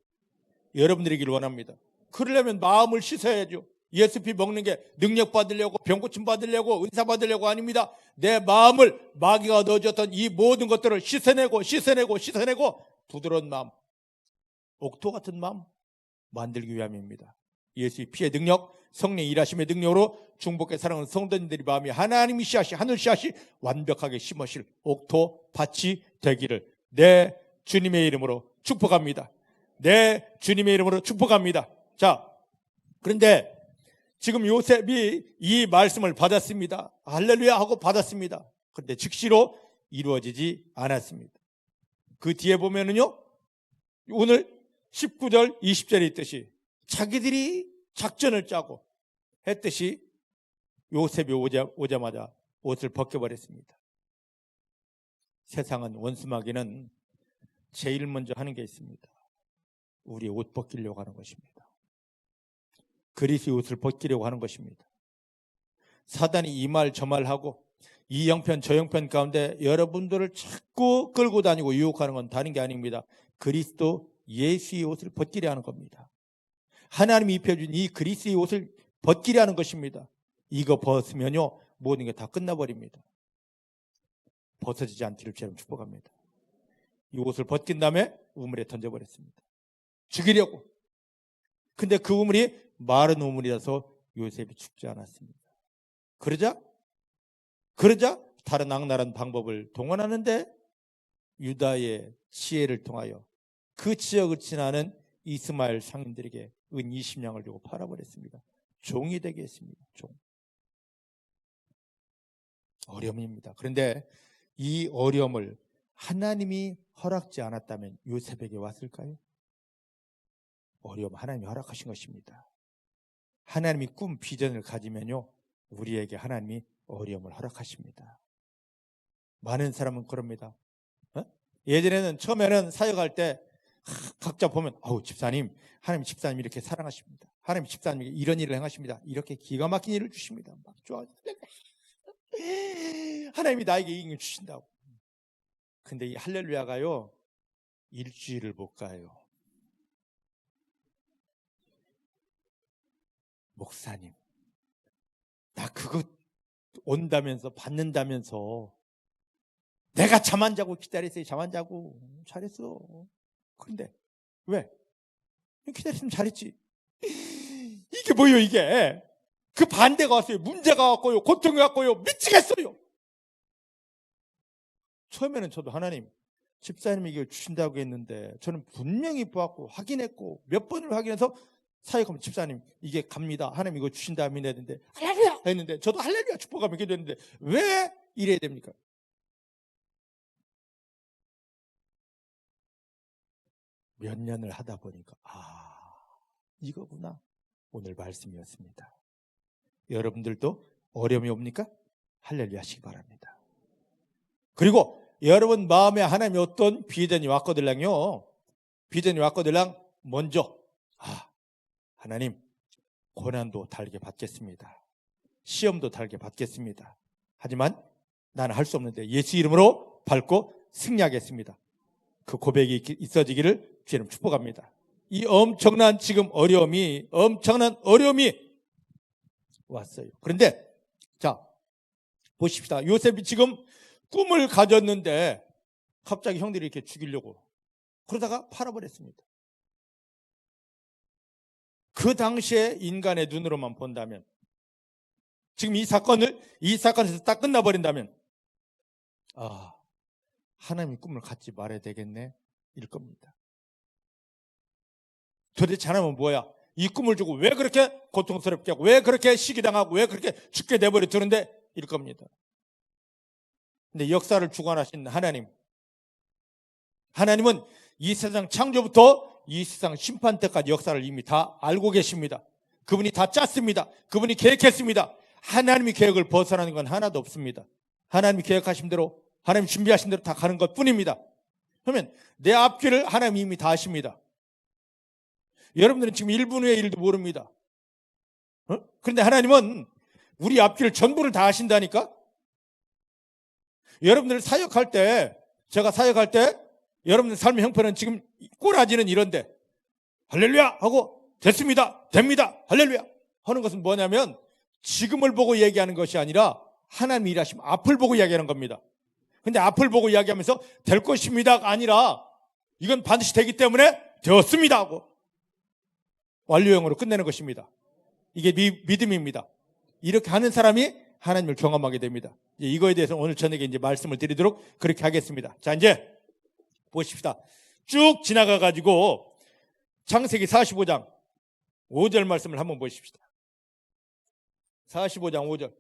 여러분들이길 원합니다. 그러려면 마음을 씻어야죠. 예수피 먹는 게 능력 받으려고, 병고침 받으려고, 은사 받으려고 아닙니다. 내 마음을 마귀가 넣어줬던 이 모든 것들을 씻어내고 부드러운 마음, 옥토 같은 마음 만들기 위함입니다. 예수의 피의 능력, 성령의 일하심의 능력으로 중복의 사랑하는 성도님들의 마음이 하나님의 씨앗이, 하늘 씨앗이 완벽하게 심으실 옥토 밭이 되기를 내 주님의 이름으로 축복합니다. 내 주님의 이름으로 축복합니다. 자, 그런데 지금 요셉이 이 말씀을 받았습니다. 할렐루야 하고 받았습니다. 그런데 즉시로 이루어지지 않았습니다. 그 뒤에 보면은요, 오늘 19절 20절에 있듯이 자기들이 작전을 짜고 했듯이 요셉이 오자마자 옷을 벗겨버렸습니다. 세상은, 원수마귀는 제일 먼저 하는 게 있습니다. 우리의 옷 벗기려고 하는 것입니다. 그리스의 옷을 벗기려고 하는 것입니다. 사단이 이 말 저 말하고 이 형편 저 형편 가운데 여러분들을 자꾸 끌고 다니고 유혹하는 건 다른 게 아닙니다. 그리스도 예수의 옷을 벗기려 하는 겁니다. 하나님이 입혀준 이 그리스의 옷을 벗기려 하는 것입니다. 이거 벗으면요, 모든 게 다 끝나버립니다. 벗어지지 않기를 주님 축복합니다. 이 옷을 벗긴 다음에 우물에 던져버렸습니다. 죽이려고. 근데 그 우물이 마른 우물이라서 요셉이 죽지 않았습니다. 그러자 다른 악랄한 방법을 동원하는데 유다의 지혜를 통하여 그 지역을 지나는 이스마엘 상인들에게 은 20냥을 주고 팔아버렸습니다. 종이 되게 했습니다. 종. 어려움입니다. 그런데 이 어려움을 하나님이 허락지 않았다면 요셉에게 왔을까요? 어려움 하나님이 허락하신 것입니다. 하나님이 꿈, 비전을 가지면요, 우리에게 하나님이 어려움을 허락하십니다. 많은 사람은 그럽니다. 예전에는 처음에는 사역할 때 각자 보면, 집사님, 하나님 집사님 이렇게 사랑하십니다. 하나님 집사님 이런 일을 행하십니다. 이렇게 기가 막힌 일을 주십니다. 막 좋아. 하나님이 나에게 이 일을 주신다고. 근데 이 할렐루야가요, 일주일을 못 가요. 목사님, 나 그거 온다면서 받는다면서 내가 잠 안 자고 기다렸어요. 잠 안 자고 잘했어. 그런데 왜? 기다렸으면 잘했지. 이게 뭐예요 이게? 그 반대가 왔어요. 문제가 왔고요, 고통이 왔고요, 미치겠어요. 처음에는 저도 하나님, 집사님이 이걸 주신다고 했는데 저는 분명히 보았고 확인했고 몇 번을 확인해서 사역하면 집사님 이게 갑니다. 하나님 이거 주신다 믿었는데 할렐루야 했는데 저도 할렐루야 축복하면 기도했는데 왜 이래야 됩니까? 몇 년을 하다 보니까 이거구나. 오늘 말씀이었습니다. 여러분들도 어려움이 옵니까? 할렐루야 하시기 바랍니다. 그리고 여러분 마음에 하나님이 어떤 비전이 왔거들랑요, 비전이 왔거들랑 먼저 하나님 고난도 달게 받겠습니다. 시험도 달게 받겠습니다. 하지만 나는 할 수 없는데 예수 이름으로 밟고 승리하겠습니다. 그 고백이 있어지기를 주님 축복합니다. 이 엄청난 어려움이 왔어요. 그런데 자 보십시다. 요셉이 지금 꿈을 가졌는데 갑자기 형들이 이렇게 죽이려고 그러다가 팔아버렸습니다. 그 당시에 인간의 눈으로만 본다면, 지금 이 사건에서 딱 끝나버린다면, 하나님의 꿈을 갖지 말아야 되겠네, 일 겁니다. 도대체 하나님은 뭐야? 이 꿈을 주고 왜 그렇게 고통스럽게 하고, 왜 그렇게 시기당하고, 왜 그렇게 죽게 내버려 두는데, 일 겁니다. 근데 역사를 주관하신 하나님은 이 세상 창조부터 이 세상 심판 때까지 역사를 이미 다 알고 계십니다. 그분이 다 짰습니다. 그분이 계획했습니다. 하나님이 계획을 벗어나는 건 하나도 없습니다. 하나님이 계획하신 대로, 하나님이 준비하신 대로 다 가는 것 뿐입니다. 그러면 내 앞길을 하나님이 이미 다 아십니다. 여러분들은 지금 1분 후의 일도 모릅니다. 그런데 하나님은 우리 앞길을 전부를 다 아신다니까? 여러분들 사역할 때, 제가 사역할 때 여러분들 삶의 형편은 지금 꼬라지는 이런데 할렐루야 하고 됐습니다, 됩니다, 할렐루야 하는 것은 뭐냐면 지금을 보고 얘기하는 것이 아니라 하나님이 일하시면 앞을 보고 이야기하는 겁니다. 근데 앞을 보고 이야기하면서 될 것입니다가 아니라 이건 반드시 되기 때문에 되었습니다 하고 완료형으로 끝내는 것입니다. 이게 믿음입니다. 이렇게 하는 사람이 하나님을 경험하게 됩니다. 이거에 대해서 오늘 저녁에 이제 말씀을 드리도록 그렇게 하겠습니다. 자, 이제 보십시다. 쭉 지나가 가지고 창세기 45장 5절 말씀을 한번 보십시다. 45장 5절.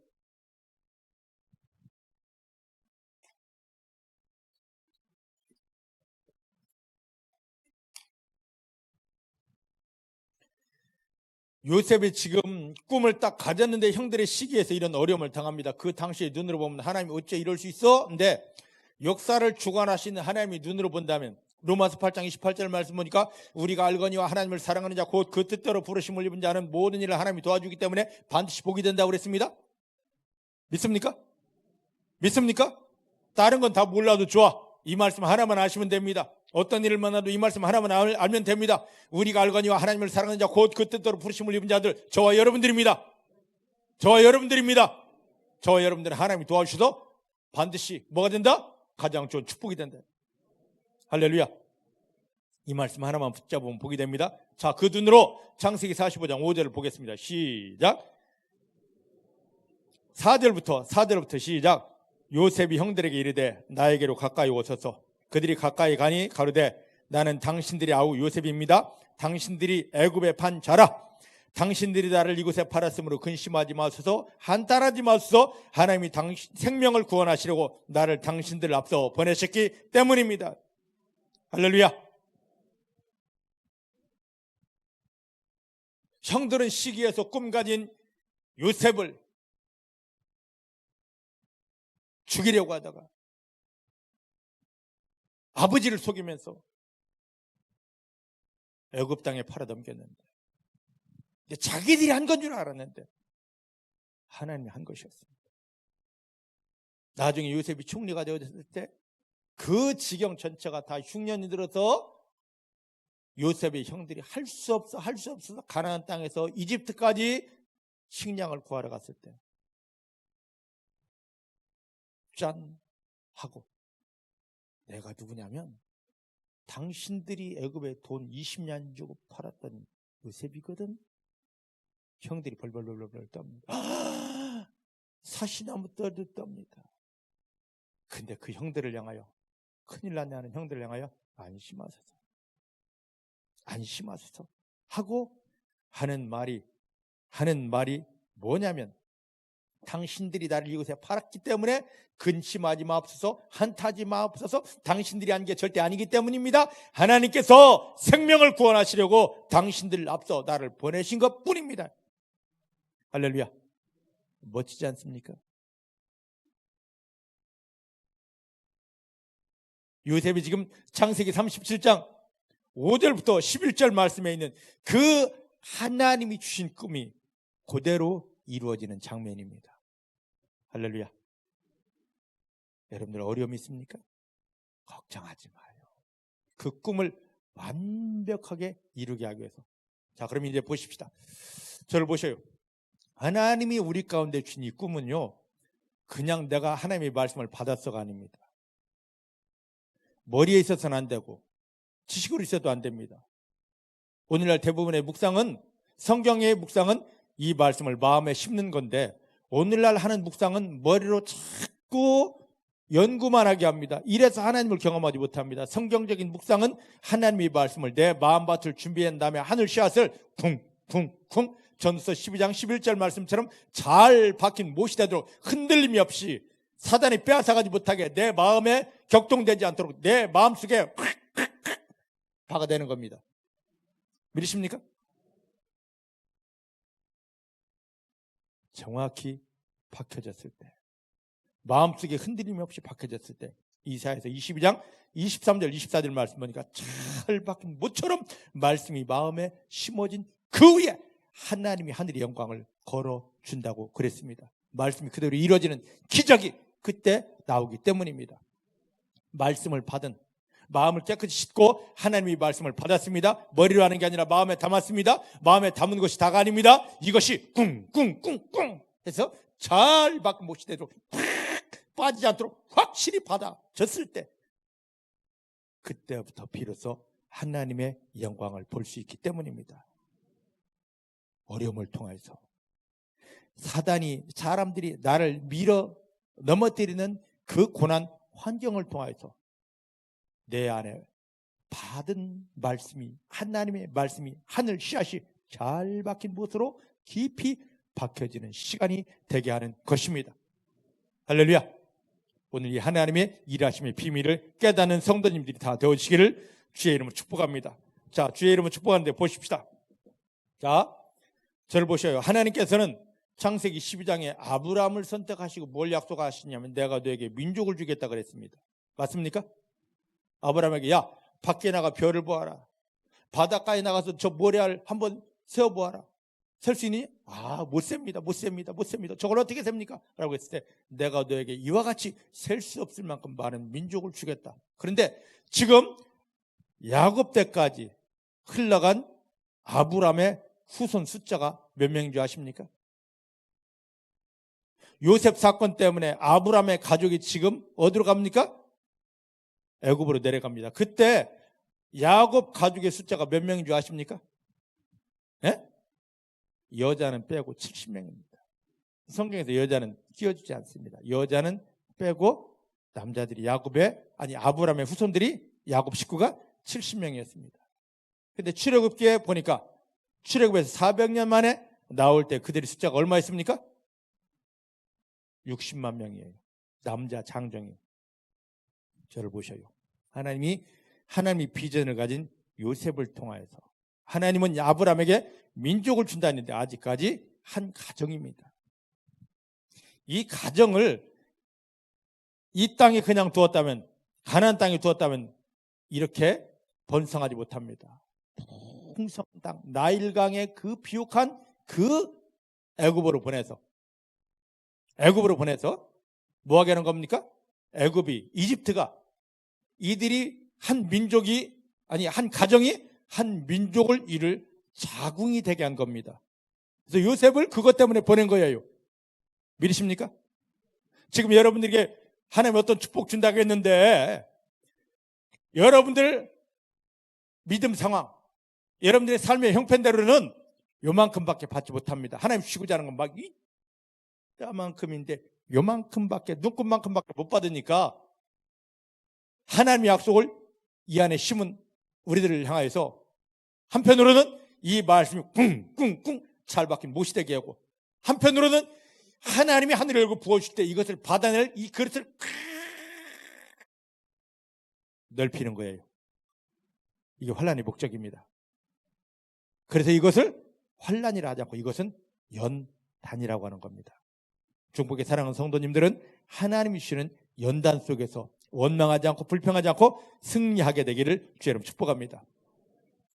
요셉이 지금 꿈을 딱 가졌는데 형들의 시기에서 이런 어려움을 당합니다. 그 당시에 눈으로 보면 하나님이 어째 이럴 수 있어? 근데 역사를 주관하시는 하나님이 눈으로 본다면 로마서 8장 28절 말씀 보니까 우리가 알거니와 하나님을 사랑하는 자 곧 그 뜻대로 부르심을 입은 자는 모든 일을 하나님이 도와주기 때문에 반드시 복이 된다고 그랬습니다. 믿습니까? 믿습니까? 다른 건 다 몰라도 좋아. 이 말씀 하나만 아시면 됩니다. 어떤 일을 만나도 이 말씀 하나만 알면 됩니다. 우리가 알거니와 하나님을 사랑하는 자 곧 그 뜻대로 부르심을 입은 자들, 저와 여러분들입니다. 저와 여러분들입니다. 저와 여러분들은 하나님이 도와주셔서 반드시 뭐가 된다? 가장 좋은 축복이 된다. 할렐루야. 이 말씀 하나만 붙잡으면 복이 됩니다. 자, 그 눈으로 창세기 45장 5절을 보겠습니다. 시작. 4절부터 시작. 요셉이 형들에게 이르되 나에게로 가까이 오소서. 그들이 가까이 가니 가로되 나는 당신들의 아우 요셉입니다. 당신들이 애굽에 판 자라. 당신들이 나를 이곳에 팔았으므로 근심하지 마소서, 한탄하지 마소서. 하나님이 생명을 구원하시려고 나를 당신들 앞서 보내셨기 때문입니다. 할렐루야. 형들은 시기에서 꿈 가진 요셉을 죽이려고 하다가 아버지를 속이면서 애굽 땅에 팔아넘겼는데, 자기들이 한 건 줄 알았는데 하나님이 한 것이었습니다. 나중에 요셉이 총리가 되었을 때 그 지경 전체가 다 흉년이 들어서 요셉의 형들이 할 수 없어서 가나안 땅에서 이집트까지 식량을 구하러 갔을 때 짠 하고, 내가 누구냐면 당신들이 애굽에 돈 20년 주고 팔았던 요셉이거든. 형들이 벌벌벌벌 떱니다. 사시나무 떠도 떱니다. 근데 그 형들을 향하여, 큰일 났네 하는 형들을 향하여 안심하소서 하고 하는 말이 뭐냐면, 당신들이 나를 이곳에 팔았기 때문에 근심하지 마옵소서, 한타하지 마옵소서. 당신들이 한 게 절대 아니기 때문입니다. 하나님께서 생명을 구원하시려고 당신들 앞서 나를 보내신 것 뿐입니다. 할렐루야. 멋지지 않습니까? 요셉이 지금 창세기 37장 5절부터 11절 말씀에 있는 그 하나님이 주신 꿈이 그대로 이루어지는 장면입니다. 할렐루야. 여러분들 어려움이 있습니까? 걱정하지 마요. 그 꿈을 완벽하게 이루게 하기 위해서. 자, 그럼 이제 보십시다. 저를 보셔요. 하나님이 우리 가운데 주신 이 꿈은요, 그냥 내가 하나님의 말씀을 받았어가 아닙니다. 머리에 있어서는 안 되고 지식으로 있어도 안 됩니다. 오늘날 대부분의 묵상은 성경의 묵상은 이 말씀을 마음에 심는 건데 오늘날 하는 묵상은 머리로 자꾸 연구만 하게 합니다. 이래서 하나님을 경험하지 못합니다. 성경적인 묵상은 하나님의 말씀을 내 마음밭을 준비한 다음에 하늘 씨앗을 쿵쿵쿵 전서 12장 11절 말씀처럼 잘 박힌 못이 되도록 흔들림이 없이 사단이 빼앗아가지 못하게 내 마음에 격동되지 않도록 내 마음속에 박아대는 겁니다. 믿으십니까? 정확히 박혀졌을 때, 마음속에 흔들림이 없이 박혀졌을 때, 이사야서 22장 23절 24절 말씀 보니까 잘 박힌 못처럼 말씀이 마음에 심어진 그 위에 하나님이 하늘의 영광을 걸어준다고 그랬습니다. 말씀이 그대로 이루어지는 기적이 그때 나오기 때문입니다. 말씀을 받은, 마음을 깨끗이 씻고 하나님의 말씀을 받았습니다. 머리로 하는 게 아니라 마음에 담았습니다. 마음에 담은 것이 다가 아닙니다. 이것이 꿍꿍꿍꿍 해서 잘 박힌 못이 되도록 빠지지 않도록 확실히 받아졌을 때, 그때부터 비로소 하나님의 영광을 볼 수 있기 때문입니다. 어려움을 통해서 사단이, 사람들이 나를 밀어 넘어뜨리는 그 고난 환경을 통해서 내 안에 받은 말씀이, 하나님의 말씀이 하늘 씨앗이 잘 박힌 못으로 깊이 박혀지는 시간이 되게 하는 것입니다. 할렐루야. 오늘 이 하나님의 일하심의 비밀을 깨닫는 성도님들이 다 되어지기를 주의 이름으로 축복합니다. 자, 주의 이름으로 축복하는데 보십시다. 자, 저를 보셔요. 하나님께서는 창세기 12장에 아브라함을 선택하시고 뭘 약속하시냐면 내가 너에게 민족을 주겠다 그랬습니다. 맞습니까? 아브라함에게 야, 밖에 나가 별을 보아라. 바닷가에 나가서 저 모래알 한번 세어보아라. 셀 수 있니? 아, 못 셉니다. 저걸 어떻게 셉니까? 라고 했을 때 내가 너에게 이와 같이 셀 수 없을 만큼 많은 민족을 주겠다. 그런데 지금 야곱 때까지 흘러간 아브라함의 후손 숫자가 몇 명인 줄 아십니까? 요셉 사건 때문에 아브라함의 가족이 지금 어디로 갑니까? 애굽으로 내려갑니다. 그때 야곱 가족의 숫자가 몇 명인 줄 아십니까? 예? 여자는 빼고 70명입니다. 성경에서 여자는 끼워주지 않습니다. 여자는 빼고 남자들이 아브라함의 후손들이 야곱 식구가 70명이었습니다. 근데 출애굽기에 보니까 출애굽에서 400년 만에 나올 때 그들의 숫자가 얼마였습니까? 60만 명이에요. 남자 장정이. 저를 보셔요. 하나님이 비전을 가진 요셉을 통하여서 하나님은 아브라함에게 민족을 준다는데 아직까지 한 가정입니다. 이 가정을 이 땅에 그냥 두었다면, 가나안 땅에 두었다면 이렇게 번성하지 못합니다. 풍성한 땅, 나일강의 그 비옥한 그 애굽으로 보내서 뭐하게 하는 겁니까? 애굽이, 이집트가 이들이 한 가정이 한 민족을 이룰 자궁이 되게 한 겁니다. 그래서 요셉을 그것 때문에 보낸 거예요. 믿으십니까? 지금 여러분들에게 하나님 어떤 축복 준다고 했는데 여러분들 믿음 상황, 여러분들의 삶의 형편대로는 요만큼밖에 받지 못합니다. 하나님 주시고자 하는 건 막 이만큼인데 요만큼밖에, 눈곱만큼밖에 못 받으니까 하나님의 약속을 이 안에 심은 우리들을 향하여서 한편으로는 이 말씀이 꿍꿍꿍 잘 박힌 못이 되게 하고, 한편으로는 하나님이 하늘을 열고 부어주실 때 이것을 받아낼 이 그릇을 넓히는 거예요. 이게 환난의 목적입니다. 그래서 이것을 환난이라 하지 않고 이것은 연단이라고 하는 겁니다. 중복의 사랑하는 성도님들은 하나님이 주시는 연단 속에서 원망하지 않고 불평하지 않고 승리하게 되기를 주의 이름 축복합니다.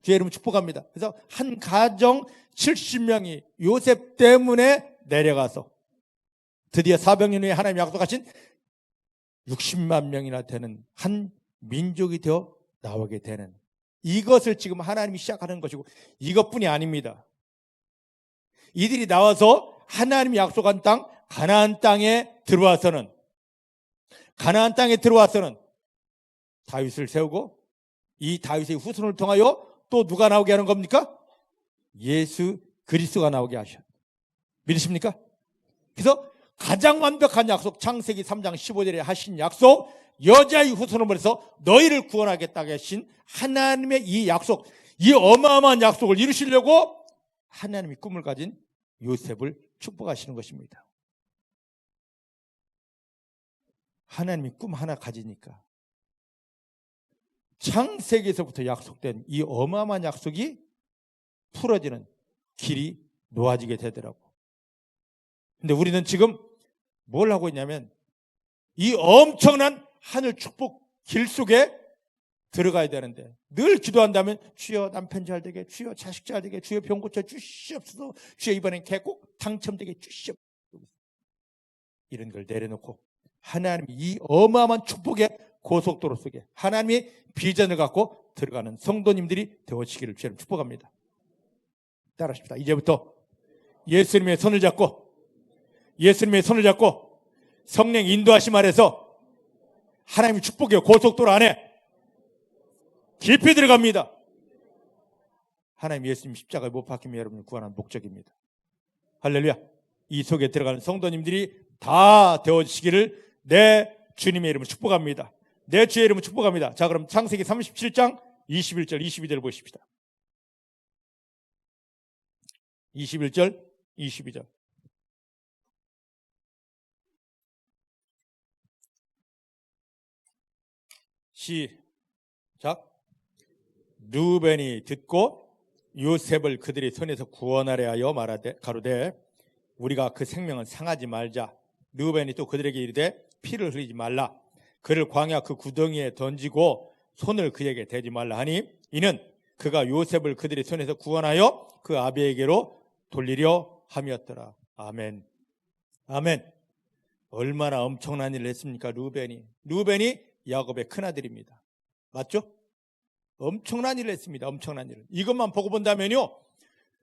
주의 이름 축복합니다. 그래서 한 가정 70명이 요셉 때문에 내려가서 드디어 400년 후에 하나님이 약속하신 60만 명이나 되는 한 민족이 되어 나오게 되는, 이것을 지금 하나님이 시작하는 것이고 이것뿐이 아닙니다. 이들이 나와서 하나님이 약속한 땅 가나안 땅에 들어와서는 다윗을 세우고 이 다윗의 후손을 통하여 또 누가 나오게 하는 겁니까? 예수 그리스도가 나오게 하셔. 믿으십니까? 그래서 가장 완벽한 약속, 창세기 3장 15절에 하신 약속, 여자의 후손을 해서 너희를 구원하겠다고 하신 하나님의 이 약속, 이 어마어마한 약속을 이루시려고 하나님이 꿈을 가진 요셉을 축복하시는 것입니다. 하나님이 꿈 하나 가지니까 창세기에서부터 약속된 이 어마어마한 약속이 풀어지는 길이 놓아지게 되더라고. 근데 우리는 지금 뭘 하고 있냐면 이 엄청난 하늘 축복 길 속에 들어가야 되는데 늘 기도한다면 주여 남편 잘 되게, 주여 자식 잘 되게, 주여 병 고쳐 주시옵소서, 주여 이번엔 개 꼭 당첨되게 주시옵소서, 이런 걸 내려놓고 하나님이 이 어마어마한 축복의 고속도로 속에 하나님의 비전을 갖고 들어가는 성도님들이 되어지기를 주님 축복합니다. 따라하십시다. 이제부터 예수님의 손을 잡고 성령 인도하심 아래서 하나님의 축복의 고속도로 안에 깊이 들어갑니다. 하나님 예수님 십자가에 못 박히며 여러분을 구원한 목적입니다. 할렐루야. 이 속에 들어가는 성도님들이 다 되어지기를 내 주님의 이름으로 축복합니다. 내 주의 이름으로 축복합니다. 자, 그럼 창세기 37장 21절 22절 보십시다. 21절 22절 시작. 르우벤이 듣고 요셉을 그들의 손에서 구원하려 하여 말하되 가로되 우리가 그 생명을 상하지 말자. 르우벤이 또 그들에게 이르되 피를 흘리지 말라. 그를 광야 그 구덩이에 던지고 손을 그에게 대지 말라 하니 이는 그가 요셉을 그들의 손에서 구원하여 그 아비에게로 돌리려 함이었더라. 아멘. 아멘. 얼마나 엄청난 일을 했습니까? 르우벤이 야곱의 큰아들입니다. 맞죠? 엄청난 일을 했습니다. 엄청난 일을. 이것만 보고 본다면요,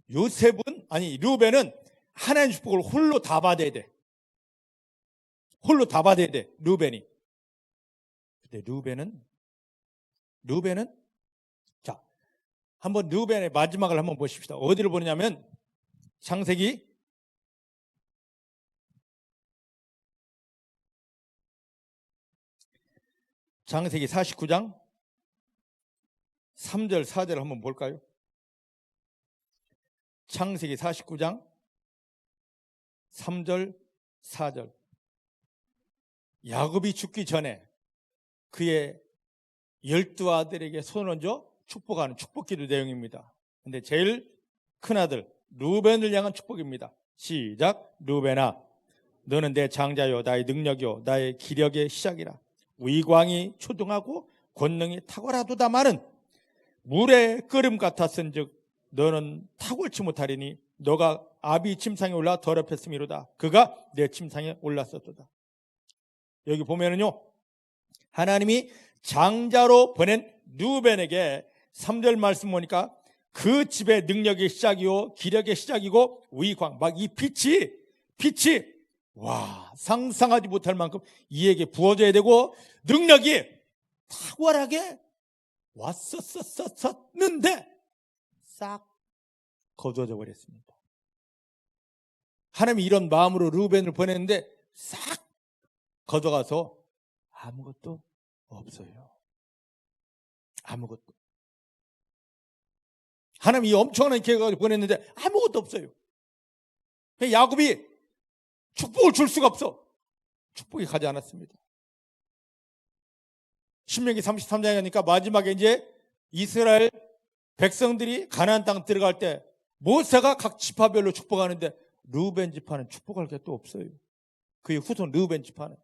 르우벤은 하나님의 축복을 홀로 다 받아야 돼. 홀로 다 받아야 돼. 르우벤이. 근데 르우벤은 자, 한번 르우벤의 마지막을 한번 보십시다. 어디를 보느냐면 창세기 49장 3절 4절 한번 볼까요? 창세기 49장 3절 4절. 야곱이 죽기 전에 그의 12아들에게 손을 얹어 축복하는 축복기도 내용입니다. 근데 제일 큰아들 르우벤을 향한 축복입니다. 시작. 르우벤아, 너는 내 장자요 나의 능력이요 나의 기력의 시작이라. 위광이 초등하고 권능이 탁월하도다마는 물의 끓음 같았은즉 너는 탁월치 못하리니 너가 아비 침상에 올라 더럽혔음이로다. 그가 내 침상에 올랐었도다. 여기 보면은요, 하나님이 장자로 보낸 르우벤에게 3절 말씀 보니까 그 집의 능력의 시작이요 기력의 시작이고 위광, 막 이 빛이 와, 상상하지 못할 만큼 이에게 부어져야 되고 능력이 탁월하게 왔었는데 싹 거두어져 버렸습니다. 하나님이 이런 마음으로 르우벤을 보냈는데 싹 거둬가서 아무것도 없어요. 아무것도. 하나님이 이 엄청난 계획을 보냈는데 아무것도 없어요. 야곱이 축복을 줄 수가 없어. 축복이 가지 않았습니다. 신명기 33장에 가니까 마지막에 이제 이스라엘 백성들이 가나안 땅 들어갈 때 모세가 각 지파별로 축복하는데 르우벤 지파는 축복할 게 또 없어요. 그의 후손 르우벤 지파는.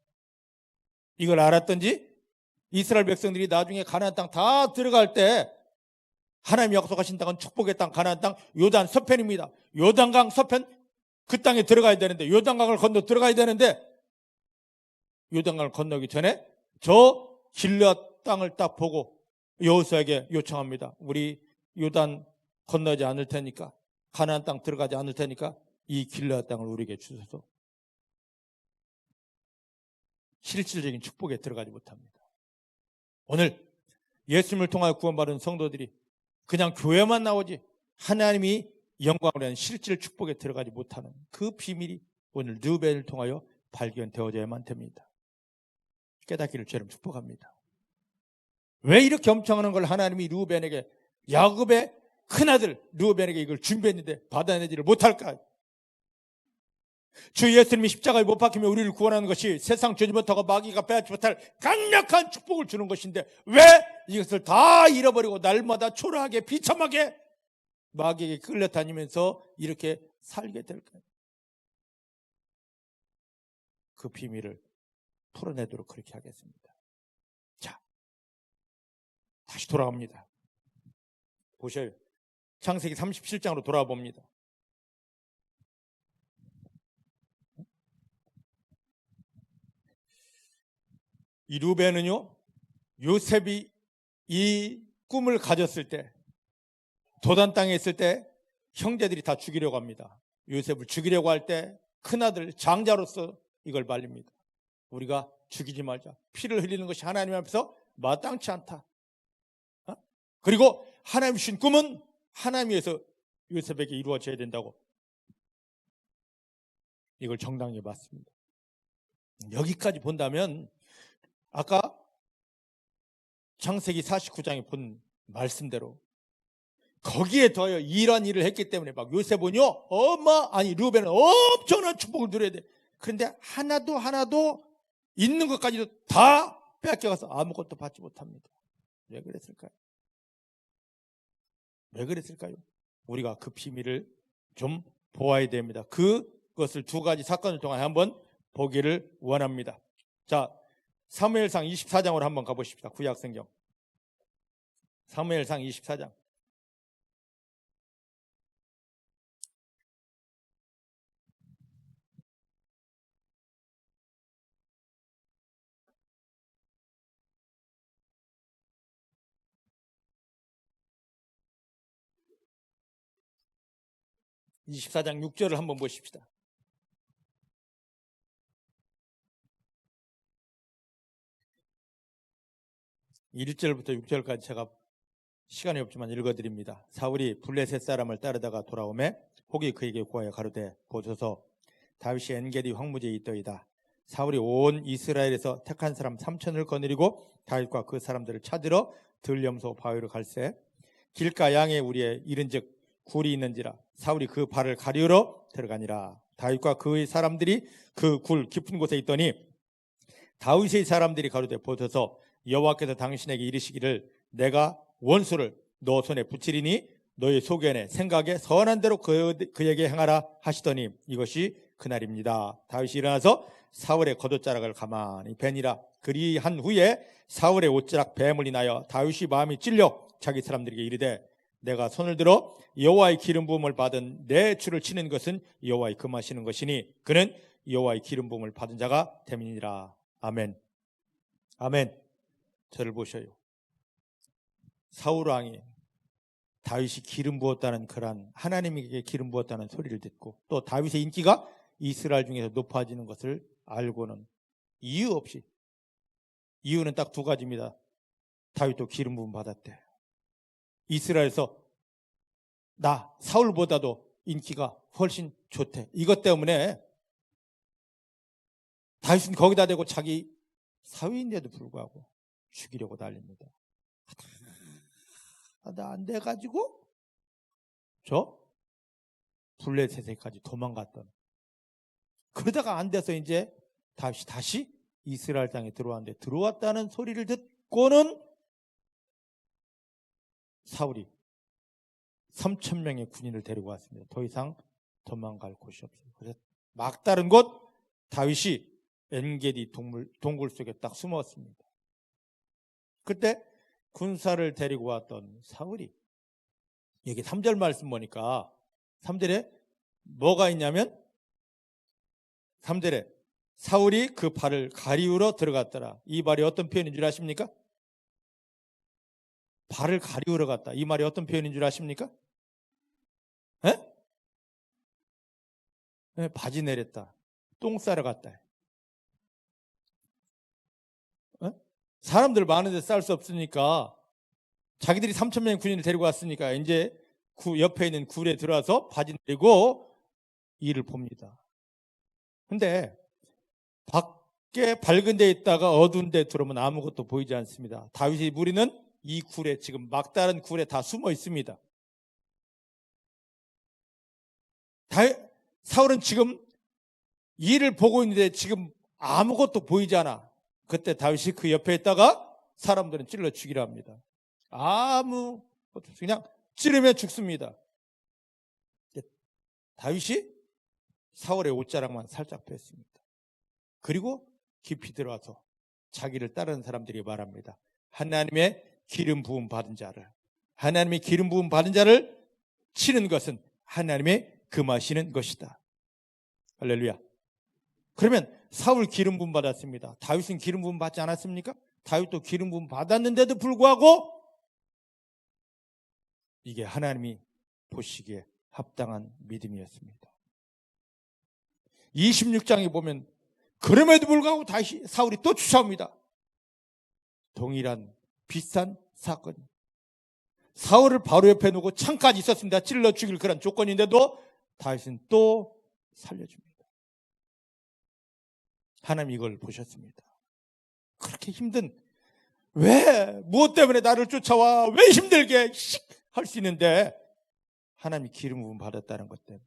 이걸 알았던지 이스라엘 백성들이 나중에 가나안 땅 다 들어갈 때 하나님이 약속하신 땅은 축복의 땅, 가나안 땅, 요단 서편입니다. 요단강 서편 그 땅에 들어가야 되는데, 요단강을 건너 들어가야 되는데 요단강을 건너기 전에 저 길앗 땅을 딱 보고 여호수아에게 요청합니다. 우리 요단 건너지 않을 테니까, 가나안 땅 들어가지 않을 테니까 이 길앗 땅을 우리에게 주소서. 실질적인 축복에 들어가지 못합니다. 오늘 예수님을 통하여 구원받은 성도들이 그냥 교회만 나오지 하나님이 영광으로 한 실질 축복에 들어가지 못하는 그 비밀이 오늘 르우벤을 통하여 발견되어져야만 됩니다. 깨닫기를 주님 축복합니다. 왜 이렇게 엄청난 걸 하나님이 르우벤에게, 야곱의 큰아들 르우벤에게 이걸 준비했는데 받아내지를 못할까? 주 예수님이 십자가에 못 박히며 우리를 구원하는 것이 세상 죄지부터가 마귀가 빼앗지 못할 강력한 축복을 주는 것인데 왜 이것을 다 잃어버리고 날마다 초라하게 비참하게 마귀에게 끌려다니면서 이렇게 살게 될까요? 그 비밀을 풀어내도록 그렇게 하겠습니다. 자, 다시 돌아옵니다. 보셔요. 창세기 37장으로 돌아와 봅니다. 이 르우벤은요, 요셉이 이 꿈을 가졌을 때, 도단 땅에 있을 때 형제들이 다 죽이려고 합니다. 요셉을 죽이려고 할 때 큰아들 장자로서 이걸 말립니다. 우리가 죽이지 말자. 피를 흘리는 것이 하나님 앞에서 마땅치 않다. 그리고 하나님 주신 꿈은 하나님 위해서 요셉에게 이루어져야 된다고 이걸 정당히 봤습니다. 여기까지 본다면 아까 창세기 49장에 본 말씀대로 거기에 더하여 이러한 일을 했기 때문에 막 요셉은요 르우벤은 엄청난 축복을 누려야 돼. 그런데 하나도 있는 것까지도 다 빼앗겨가서 아무것도 받지 못합니다. 왜 그랬을까요? 왜 그랬을까요? 우리가 그 비밀을 좀 보아야 됩니다. 그것을 두 가지 사건을 통해 한번 보기를 원합니다. 자, 사무엘상 24장으로 한번 가보십시다. 구약성경 사무엘상 24장. (24장) 6절을 한번 보십시다. 1절부터 6절까지 제가 시간이 없지만 읽어드립니다. 사울이 블레셋 사람을 따르다가 돌아오매 혹이 그에게 구하여 가로되 보소서 다윗이 엔게디 황무지에 있더이다. 사울이 온 이스라엘에서 택한 사람 3,000을 거느리고 다윗과 그 사람들을 찾으러 들염소 바위로 갈새 길가 양에 우리의 이른즉 굴이 있는지라. 사울이 그 발을 가리우러 들어가니라. 다윗과 그의 사람들이 그 굴 깊은 곳에 있더니 다윗의 사람들이 가로되 보소서 여호와께서 당신에게 이르시기를 내가 원수를 너 손에 붙이리니 너의 소견에 생각에 선한 대로 그에게 행하라 하시더니 이것이 그날입니다. 다윗이 일어나서 사울의 겉옷자락을 가만히 베니라. 그리한 후에 사울의 옷자락 배물이 나여 다윗이 마음이 찔려 자기 사람들에게 이르되 내가 손을 들어 여호와의 기름 부음을 받은 내 주를 치는 것은 여호와의 금하시는 것이니 그는 여호와의 기름 부음을 받은 자가 됨이니라. 아멘. 아멘. 저를 보셔요. 사울 왕이 다윗이 기름 부었다는 그런 하나님에게 기름 부었다는 소리를 듣고 또 다윗의 인기가 이스라엘 중에서 높아지는 것을 알고는 이유 없이, 이유는 딱 두 가지입니다. 다윗도 기름 부음 받았대. 이스라엘에서 나 사울보다도 인기가 훨씬 좋대. 이것 때문에 다윗은 거기다 대고 자기 사위인데도 불구하고 죽이려고 달립니다. 하다 안 돼가지고 저 블레셋에까지 도망갔던, 그러다가 안 돼서 이제 다시 이스라엘 땅에 들어왔는데 들어왔다는 소리를 듣고는 사울이 3,000명의 군인을 데리고 왔습니다. 더 이상 도망갈 곳이 없어요. 그래서 막다른 곳 다윗이 엔게디 동굴 속에 딱 숨었습니다. 그때 군사를 데리고 왔던 사울이, 여기 3절 말씀 보니까 3절에 뭐가 있냐면 3절에 사울이 그 발을 가리우러 들어갔더라. 이 말이 어떤 표현인 줄 아십니까? 발을 가리우러 갔다. 이 말이 어떤 표현인 줄 아십니까? 바지 내렸다. 똥 싸러 갔다. 사람들 많은데 쌀 수 없으니까 자기들이 3,000명의 군인을 데리고 왔으니까 이제 옆에 있는 굴에 들어와서 바지 내리고 이를 봅니다. 근데 밖에 밝은 데 있다가 어두운 데 들어오면 아무것도 보이지 않습니다. 다윗의 무리는 이 굴에, 지금 막다른 굴에 다 숨어 있습니다. 사울은 지금 이를 보고 있는데 지금 아무것도 보이지 않아. 그때 다윗이 그 옆에 있다가 사람들은 찔러 죽이라 합니다. 그냥 찌르면 죽습니다. 다윗이 사울의 옷자락만 살짝 뺐습니다. 그리고 깊이 들어와서 자기를 따르는 사람들이 말합니다. 하나님의 기름 부음 받은 자를, 하나님의 기름 부음 받은 자를 치는 것은 하나님의 금하시는 것이다. 할렐루야. 그러면 사울 기름 부음 받았습니다. 다윗은 기름 부음 받지 않았습니까? 다윗도 기름 부음 받았는데도 불구하고 이게 하나님이 보시기에 합당한 믿음이었습니다. 26장에 보면 그럼에도 불구하고 다시 사울이 또 쫓아옵니다. 동일한 비슷한 사건. 사울을 바로 옆에 놓고 창까지 있었습니다. 찔러 죽일 그런 조건인데도 다윗은 또 살려줍니다. 하나님 이걸 보셨습니다. 그렇게 무엇 때문에 나를 쫓아와? 왜 힘들게 할 수 있는데 하나님이 기름 부음 받았다는 것 때문에.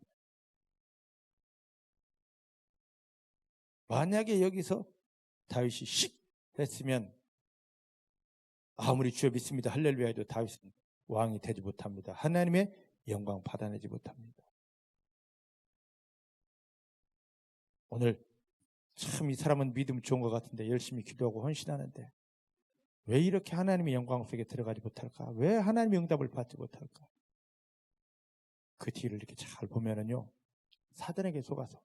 만약에 여기서 다윗이 했으면 아무리 주여 믿습니다 할렐루야 해도 다윗은 왕이 되지 못합니다. 하나님의 영광 받아내지 못합니다. 오늘 참 이 사람은 믿음 좋은 것 같은데 열심히 기도하고 헌신하는데 왜 이렇게 하나님의 영광 속에 들어가지 못할까? 왜 하나님의 응답을 받지 못할까? 그 뒤를 이렇게 잘 보면은요, 사단에게 속아서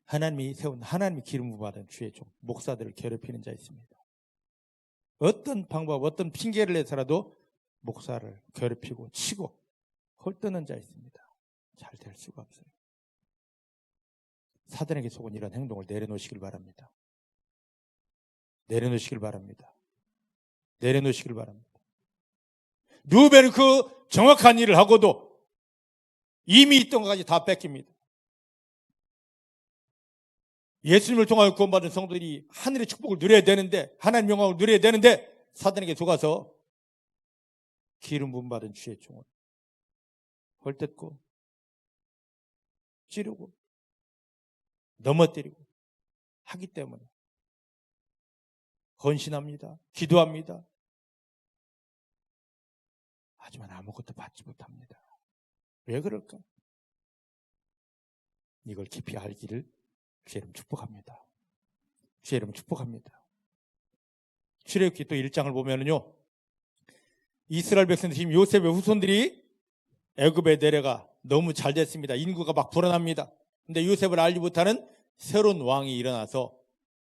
하나님이 세운, 하나님이 기름 부음받은 주의 종 목사들을 괴롭히는 자 있습니다. 어떤 방법, 어떤 핑계를 내서라도 목사를 괴롭히고 치고 헐뜯는 자 있습니다. 잘 될 수가 없어요. 사단에게 속은 이런 행동을 내려놓으시길 바랍니다. 내려놓으시길 바랍니다. 내려놓으시길 바랍니다. 누벤은 그 정확한 일을 하고도 이미 있던 것까지 다 뺏깁니다. 예수님을 통하여 구원받은 성도들이 하늘의 축복을 누려야 되는데, 하나님의 영광을 누려야 되는데 사단에게 속아서 기름 부음 받은 주의 종을 헐뜯고 찌르고 넘어뜨리고 하기 때문에 헌신합니다. 기도합니다. 하지만 아무것도 받지 못합니다. 왜 그럴까? 이걸 깊이 알기를 주의 이름 축복합니다. 주의 이름 축복합니다. 출애굽기 또 1장을 보면은요, 이스라엘 백성들 지금 요셉의 후손들이 애굽에 내려가 너무 잘 됐습니다. 인구가 막 불어납니다. 근데 요셉을 알지 못하는 새로운 왕이 일어나서,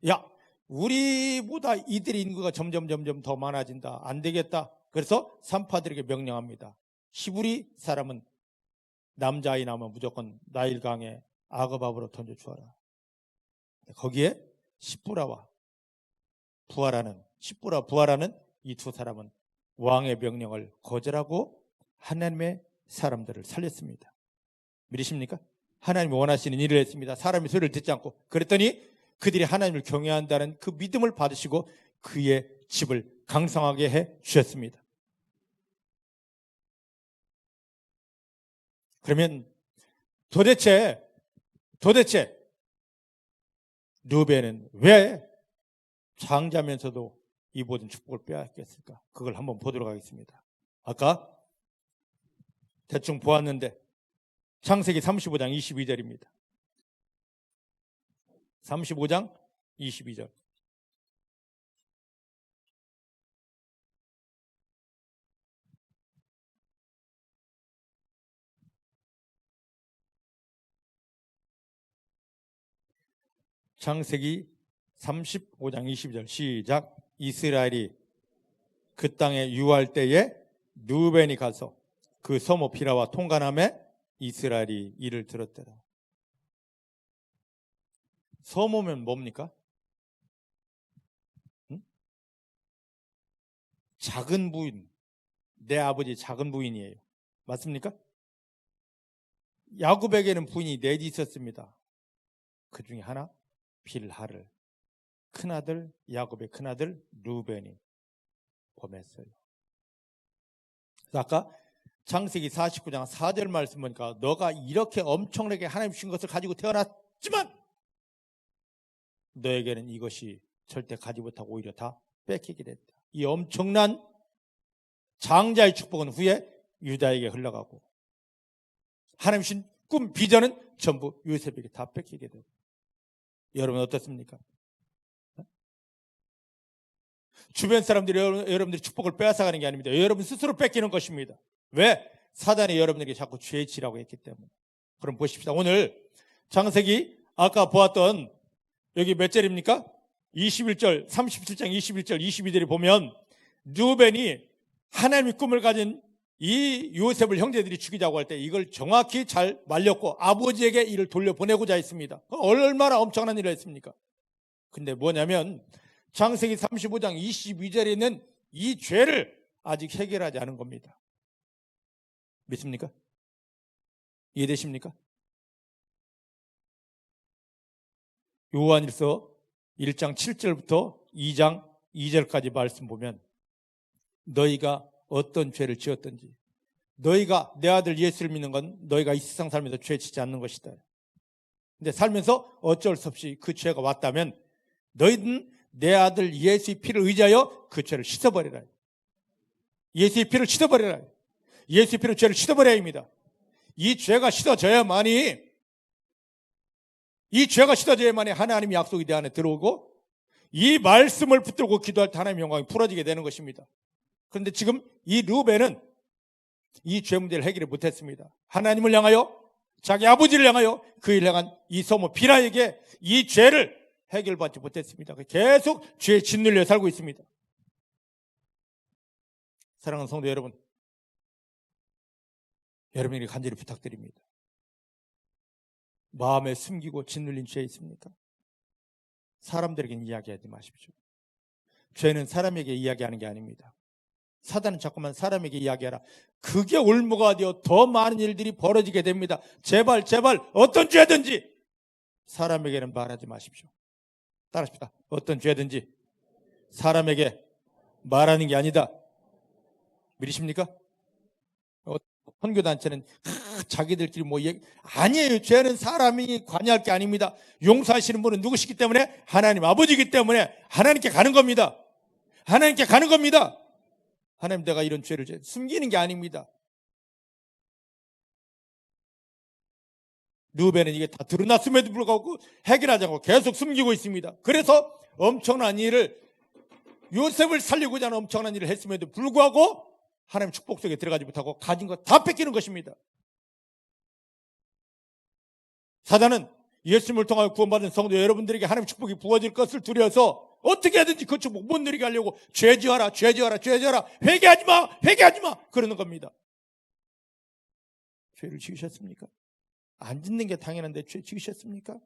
야, 우리보다 이들의 인구가 점점 더 많아진다. 안 되겠다. 그래서 산파들에게 명령합니다. 히브리 사람은 남자아이 나오면 무조건 나일강에 아그밥으로 던져 주어라. 거기에 십부라와 부하라는 이 두 사람은 왕의 명령을 거절하고 하나님의 사람들을 살렸습니다. 믿으십니까? 하나님이 원하시는 일을 했습니다. 사람의 소리를 듣지 않고. 그랬더니 그들이 하나님을 경외한다는 그 믿음을 받으시고 그의 집을 강성하게 해 주셨습니다. 그러면 도대체 르벤은 왜 장자면서도 이 모든 축복을 빼앗겼을까? 그걸 한번 보도록 하겠습니다. 아까 대충 보았는데 창세기 35장 22절입니다. 35장 22절. 창세기 35장 22절 시작. 이스라엘이 그 땅에 유할 때에 르벤이 가서 그 섬 오피라와 통관함에 이스라엘이 이를 들었더라. 섬 오면 뭡니까? 응? 작은 부인, 내 아버지 작은 부인이에요. 맞습니까? 야곱에게는 부인이 넷이 있었습니다. 그 중에 하나 빌하를, 큰아들, 야곱의 큰아들 루벤이 범했어요. 아까 창세기 49장 4절 말씀 보니까 너가 이렇게 엄청나게 하나님 주신 것을 가지고 태어났지만 너에게는 이것이 절대 가지 못하고 오히려 다 뺏기게 됐다. 이 엄청난 장자의 축복은 후에 유다에게 흘러가고 하나님 주신 꿈, 비전은 전부 요셉에게 다 뺏기게 되고. 여러분 어떻습니까? 주변 사람들이 여러분들이 축복을 빼앗아가는 게 아닙니다. 여러분 스스로 뺏기는 것입니다. 왜? 사단이 여러분에게 자꾸 죄 지라고 했기 때문에. 그럼 보십시다. 오늘 창세기 아까 보았던 여기 몇 절입니까? 21절, 37장 21절, 22절에 보면 르우벤이 하나님의 꿈을 가진 이 요셉을 형제들이 죽이자고 할 때 이걸 정확히 잘 말렸고 아버지에게 이를 돌려보내고자 했습니다. 얼마나 엄청난 일을 했습니까? 근데 뭐냐면 창세기 35장 22절에 있는 이 죄를 아직 해결하지 않은 겁니다. 믿습니까? 이해되십니까? 요한일서 1장 7절부터 2장 2절까지 말씀 보면 너희가 어떤 죄를 지었든지 너희가 내 아들 예수를 믿는 건 너희가 이 세상 살면서 죄 짓지 않는 것이다. 근데 살면서 어쩔 수 없이 그 죄가 왔다면 너희는 내 아들 예수의 피를 의지하여 그 죄를 씻어버리라. 예수의 피를 씻어버리라. 예수의 피로 죄를 씻어버려야 합니다. 이 죄가 씻어져야만이 하나님의 약속이 내 안에 들어오고 이 말씀을 붙들고 기도할 때 하나님의 영광이 풀어지게 되는 것입니다. 그런데 지금 이 르우벤은 이 죄 문제를 해결을 못했습니다. 하나님을 향하여 자기 아버지를 향하여 그를 향한 이 소모 빌하에게 이 죄를 해결받지 못했습니다. 계속 죄에 짓눌려 살고 있습니다. 사랑하는 성도 여러분, 여러분에게 간절히 부탁드립니다. 마음에 숨기고 짓눌린 죄 있습니까? 사람들에게는 이야기하지 마십시오. 죄는 사람에게 이야기하는 게 아닙니다. 사단은 자꾸만 사람에게 이야기하라. 그게 올무가 되어 더 많은 일들이 벌어지게 됩니다. 제발 어떤 죄든지 사람에게는 말하지 마십시오. 따라합시다. 어떤 죄든지 사람에게 말하는 게 아니다. 믿으십니까? 선교단체는 자기들끼리 아니에요. 죄는 사람이 관여할 게 아닙니다. 용서하시는 분은 누구시기 때문에? 하나님 아버지이기 때문에 하나님께 가는 겁니다. 하나님께 가는 겁니다. 하나님, 내가 이런 죄를 숨기는 게 아닙니다. 르우벤은 이게 다 드러났음에도 불구하고 해결하지 않고 계속 숨기고 있습니다. 그래서 엄청난 일을, 요셉을 살리고자 하는 엄청난 일을 했음에도 불구하고 하나님 축복 속에 들어가지 못하고 가진 것 다 뺏기는 것입니다. 사단은 예수님을 통하여 구원받은 성도 여러분들에게 하나님 축복이 부어질 것을 두려워서 어떻게 하든지 그 축복 못 누리게 하려고 죄 지어라 회개하지 마 그러는 겁니다. 죄를 지으셨습니까? 안 짓는 게 당연한데 죄 지으셨습니까?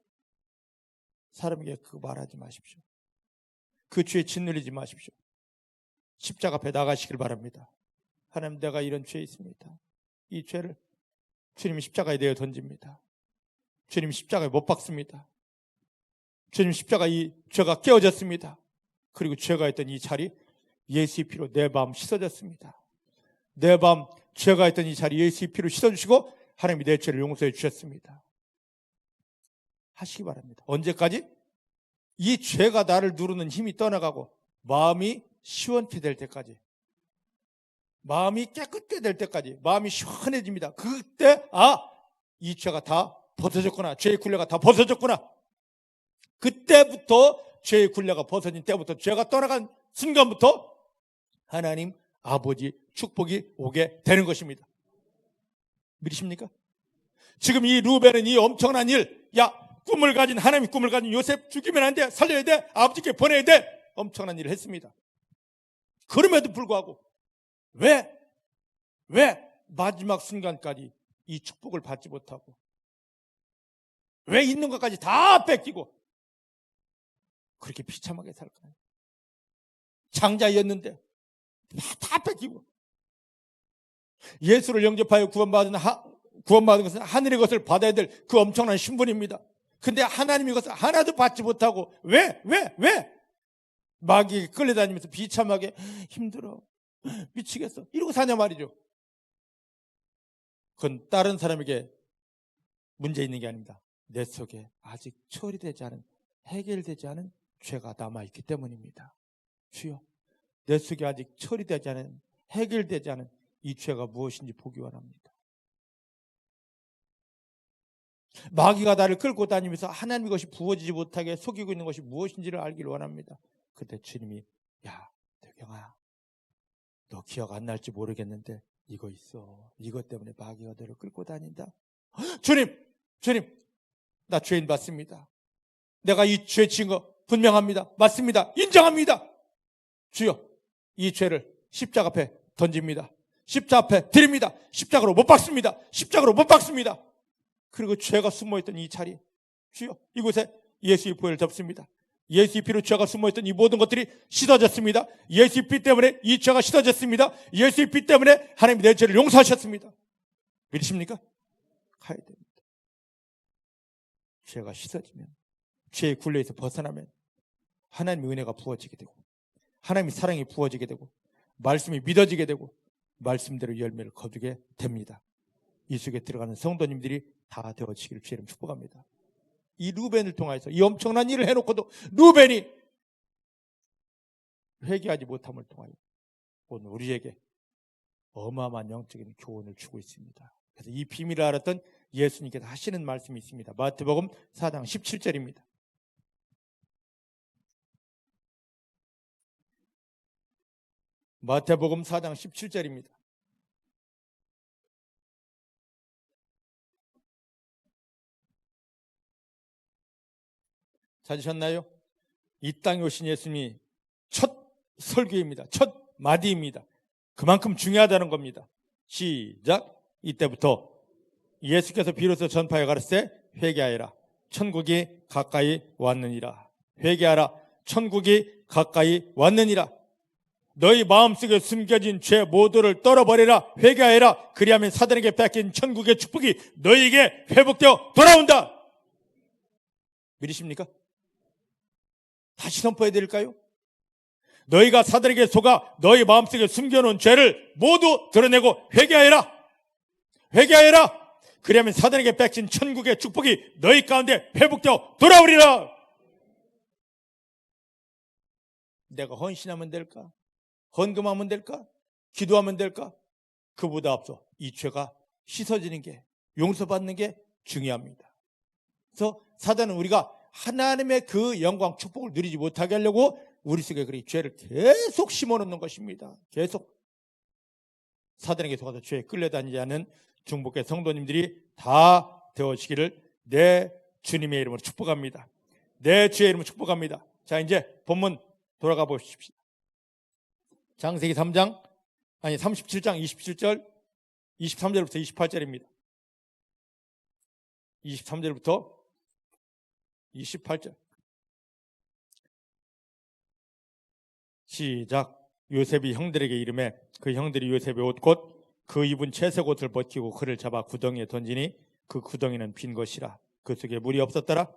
사람에게 그거 말하지 마십시오. 그 죄에 짓눌리지 마십시오. 십자가 앞에 나가시길 바랍니다. 하나님, 내가 이런 죄 있습니다. 이 죄를 주님이 십자가에 내어 던집니다. 주님 십자가에 못 박습니다. 주님 십자가 이 죄가 깨어졌습니다. 그리고 죄가 있던 이 자리 예수의 피로 내 마음 씻어졌습니다. 내 마음 죄가 있던 이 자리 예수의 피로 씻어주시고 하나님이 내 죄를 용서해 주셨습니다. 하시기 바랍니다. 언제까지? 이 죄가 나를 누르는 힘이 떠나가고 마음이 시원케 될 때까지, 마음이 깨끗게 될 때까지, 마음이 시원해집니다. 그때 이 죄가 다 벗어졌구나, 죄의 굴레가 다 벗어졌구나. 그때부터 죄의 굴레가 벗어진 때부터, 죄가 떠나간 순간부터 하나님 아버지 축복이 오게 되는 것입니다. 믿으십니까? 지금 이 르우벤은 이 엄청난 일, 하나님의 꿈을 가진 요셉 죽이면 안 돼, 살려야 돼, 아버지께 보내야 돼, 엄청난 일을 했습니다. 그럼에도 불구하고 왜 마지막 순간까지 이 축복을 받지 못하고, 왜 있는 것까지 다 뺏기고 그렇게 비참하게 살까요? 장자였는데 다 뺏기고, 예수를 영접하여 구원받은 것은 하늘의 것을 받아야 될 그 엄청난 신분입니다. 근데 하나님의 것을 하나도 받지 못하고 왜? 마귀에게 끌려다니면서 비참하게 힘들어, 미치겠어 이러고 사냐 말이죠. 그건 다른 사람에게 문제 있는 게 아닙니다. 내 속에 아직 처리되지 않은, 해결되지 않은 죄가 남아있기 때문입니다. 주여, 내 속에 아직 처리되지 않은, 해결되지 않은 이 죄가 무엇인지 보기 원합니다. 마귀가 나를 끌고 다니면서 하나님의 것이 부어지지 못하게 속이고 있는 것이 무엇인지를 알기를 원합니다. 그때 주님이, 야, 대경아, 너 기억 안 날지 모르겠는데 이거 있어. 이것 때문에 마귀가 너를 끌고 다닌다. 주님, 나 죄인 맞습니다. 내가 이 죄 지은 거 분명합니다. 맞습니다. 인정합니다. 주여, 이 죄를 십자가 앞에 던집니다. 십자가 앞에 드립니다. 십자가로 못 박습니다. 그리고 죄가 숨어있던 이 자리, 주여, 이곳에 예수의 보혈을 덮습니다. 예수의 피로 죄가 숨어있던 이 모든 것들이 씻어졌습니다. 예수의 피 때문에 이 죄가 씻어졌습니다. 예수의 피 때문에 하나님이 내 죄를 용서하셨습니다. 믿으십니까? 가야 됩니다. 죄가 씻어지면, 죄의 굴레에서 벗어나면 하나님의 은혜가 부어지게 되고, 하나님의 사랑이 부어지게 되고, 말씀이 믿어지게 되고, 말씀대로 열매를 거두게 됩니다. 이 속에 들어가는 성도님들이 다 되어지기를 주님 축복합니다. 이 루벤을 통해서 이 엄청난 일을 해놓고도 루벤이 회개하지 못함을 통하여 오늘 우리에게 어마어마한 영적인 교훈을 주고 있습니다. 그래서 이 비밀을 알았던 예수님께서 하시는 말씀이 있습니다. 마태복음 4장 17절입니다. 마태복음 4장 17절입니다. 찾으셨나요? 이 땅에 오신 예수님이 첫 설교입니다. 첫 마디입니다. 그만큼 중요하다는 겁니다. 시작. 이때부터 예수께서 비로소 전파해 가르치되 회개하여라. 천국이 가까이 왔느니라. 회개하라. 천국이 가까이 왔느니라. 너희 마음속에 숨겨진 죄 모두를 떨어버리라. 회개하여라. 그리하면 사단에게 뺏긴 천국의 축복이 너희에게 회복되어 돌아온다. 믿으십니까? 다시 선포해 드릴까요? 너희가 사단에게 속아 너희 마음속에 숨겨놓은 죄를 모두 드러내고 회개하여라. 그리하면 사단에게 뺏긴 천국의 축복이 너희 가운데 회복되어 돌아오리라. 내가 헌신하면 될까? 헌금하면 될까? 기도하면 될까? 그보다 앞서 이 죄가 씻어지는 게, 용서받는 게 중요합니다. 그래서 사단은 우리가 하나님의 그 영광 축복을 누리지 못하게 하려고 우리 속에 그 죄를 계속 심어놓는 것입니다. 계속 사단에게 속아서 죄에 끌려다니지 않는 중복의 성도님들이 다 되어지기를 내 주님의 이름으로 축복합니다. 내 주의 이름으로 축복합니다. 자, 이제 본문 돌아가 보십시오. 창세기 37장 27절 23절부터 28절입니다. 23절부터 28절 시작. 요셉이 형들에게 이르매 그 형들이 요셉의 옷 곧 그 입은 채색 옷을 벗기고 그를 잡아 구덩이에 던지니 그 구덩이는 빈 것이라. 그 속에 물이 없었더라.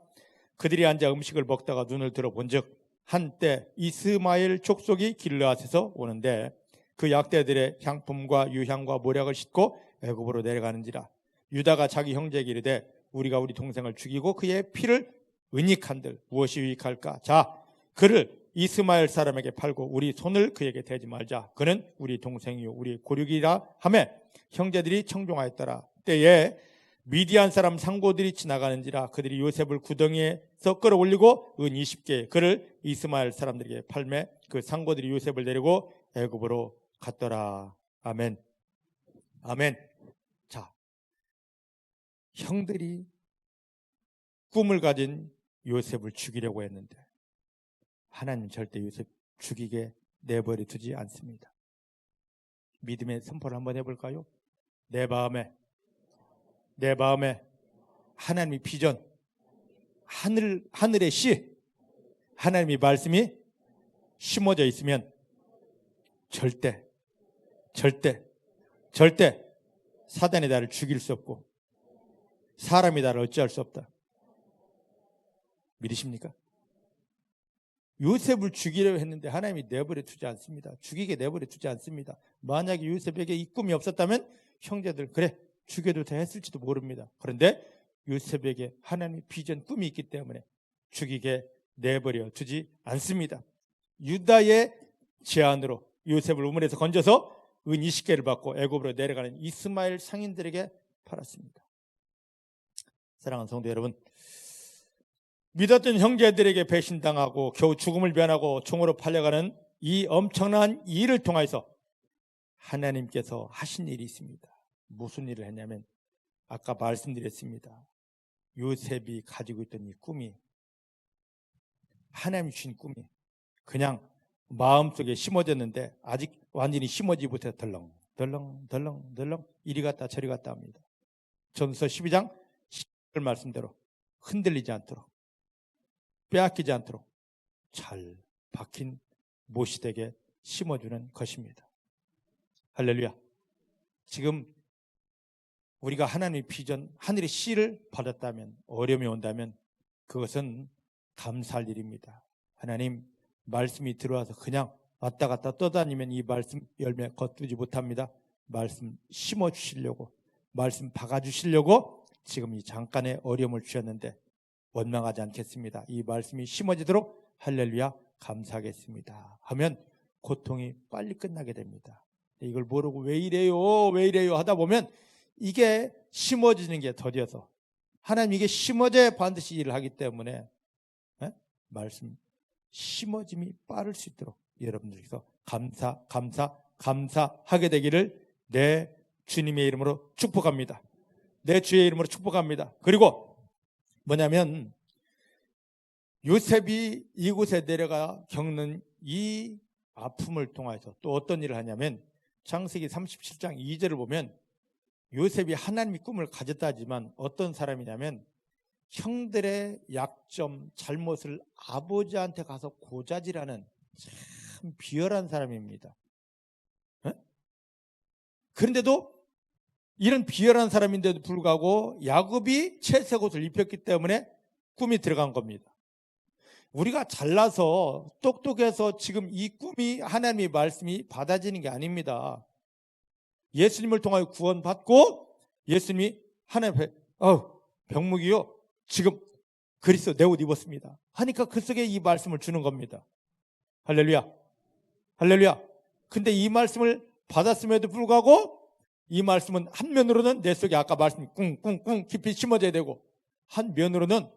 그들이 앉아 음식을 먹다가 눈을 들어본즉 한때 이스마엘 족속이 길르앗에서 오는데 그 약대들의 향품과 유향과 모략을 싣고 애굽으로 내려가는지라. 유다가 자기 형제에게 이르되 우리가 우리 동생을 죽이고 그의 피를 은닉한들 무엇이 유익할까? 자, 그를 이스마엘 사람에게 팔고 우리 손을 그에게 대지 말자. 그는 우리 동생이요 우리 고륙이라 하매 형제들이 청종하였더라. 때에 미디안 사람 상고들이 지나가는지라. 그들이 요셉을 구덩이에서 끌어올리고 은 20개 그를 이스마엘 사람들에게 팔매 그 상고들이 요셉을 데리고 애굽으로 갔더라. 아멘. 아멘. 자, 형들이 꿈을 가진 요셉을 죽이려고 했는데 하나님 절대 요셉 죽이게 내버려 두지 않습니다. 믿음의 선포를 한번 해볼까요? 내 마음에 하나님의 비전, 하늘의 씨, 하나님의 말씀이 심어져 있으면 절대 절대 사단이 나를 죽일 수 없고 사람이 나를 어찌할 수 없다. 믿으십니까? 요셉을 죽이려고 했는데 하나님이 내버려 두지 않습니다. 죽이게 내버려 두지 않습니다. 만약에 요셉에게 이 꿈이 없었다면 형제들 그래 죽여도 돼 했을지도 모릅니다. 그런데 요셉에게 하나님의 비전 꿈이 있기 때문에 죽이게 내버려 두지 않습니다. 유다의 제안으로 요셉을 우물에서 건져서 은 20개를 받고 애굽으로 내려가는 이스마엘 상인들에게 팔았습니다. 사랑하는 성도 여러분, 믿었던 형제들에게 배신당하고 겨우 죽음을 면하고 종으로 팔려가는 이 엄청난 일을 통해서 하나님께서 하신 일이 있습니다. 무슨 일을 했냐면 아까 말씀드렸습니다. 요셉이 가지고 있던 이 꿈이, 하나님이 주신 꿈이 그냥 마음속에 심어졌는데 아직 완전히 심어지지 못해서 덜렁 이리 갔다 저리 갔다 합니다. 전서 12장 10절 말씀대로 흔들리지 않도록 빼앗기지 않도록 잘 박힌 못이되게 심어주는 것입니다. 할렐루야. 지금 우리가 하나님의 비전, 하늘의 씨를 받았다면, 어려움이 온다면 그것은 감사할 일입니다. 하나님 말씀이 들어와서 그냥 왔다 갔다 떠다니면 이 말씀 열매 거두지 못합니다. 말씀 심어주시려고, 말씀 박아주시려고 지금 이 잠깐의 어려움을 주셨는데 원망하지 않겠습니다. 이 말씀이 심어지도록 할렐루야 감사하겠습니다 하면 고통이 빨리 끝나게 됩니다. 이걸 모르고 왜 이래요 하다 보면 이게 심어지는 게 더뎌서 하나님 이게 심어져야 반드시 일을 하기 때문에 말씀 심어짐이 빠를 수 있도록 여러분들께서 감사하게 되기를 내 주님의 이름으로 축복합니다. 내 주의 이름으로 축복합니다. 그리고 뭐냐면 요셉이 이곳에 내려가 겪는 이 아픔을 통해서 또 어떤 일을 하냐면 창세기 37장 2절을 보면 요셉이 하나님의 꿈을 가졌다 하지만 어떤 사람이냐면 형들의 약점, 잘못을 아버지한테 가서 고자질하는 참 비열한 사람입니다. 그런데도 이런 비열한 사람인데도 불구하고 야곱이 채색 옷을 입혔기 때문에 꿈이 들어간 겁니다. 우리가 잘나서 똑똑해서 지금 이 꿈이 하나님의 말씀이 받아지는 게 아닙니다. 예수님을 통하여 구원받고 예수님이 하나님 앞에 병묵이요 지금 그리스도 내 옷 입었습니다 하니까 그 속에 이 말씀을 주는 겁니다. 할렐루야. 근데 이 말씀을 받았음에도 불구하고 이 말씀은 한면으로는 내 속에 아까 말씀 꿍꿍꿍 깊이 심어져야 되고 한면으로는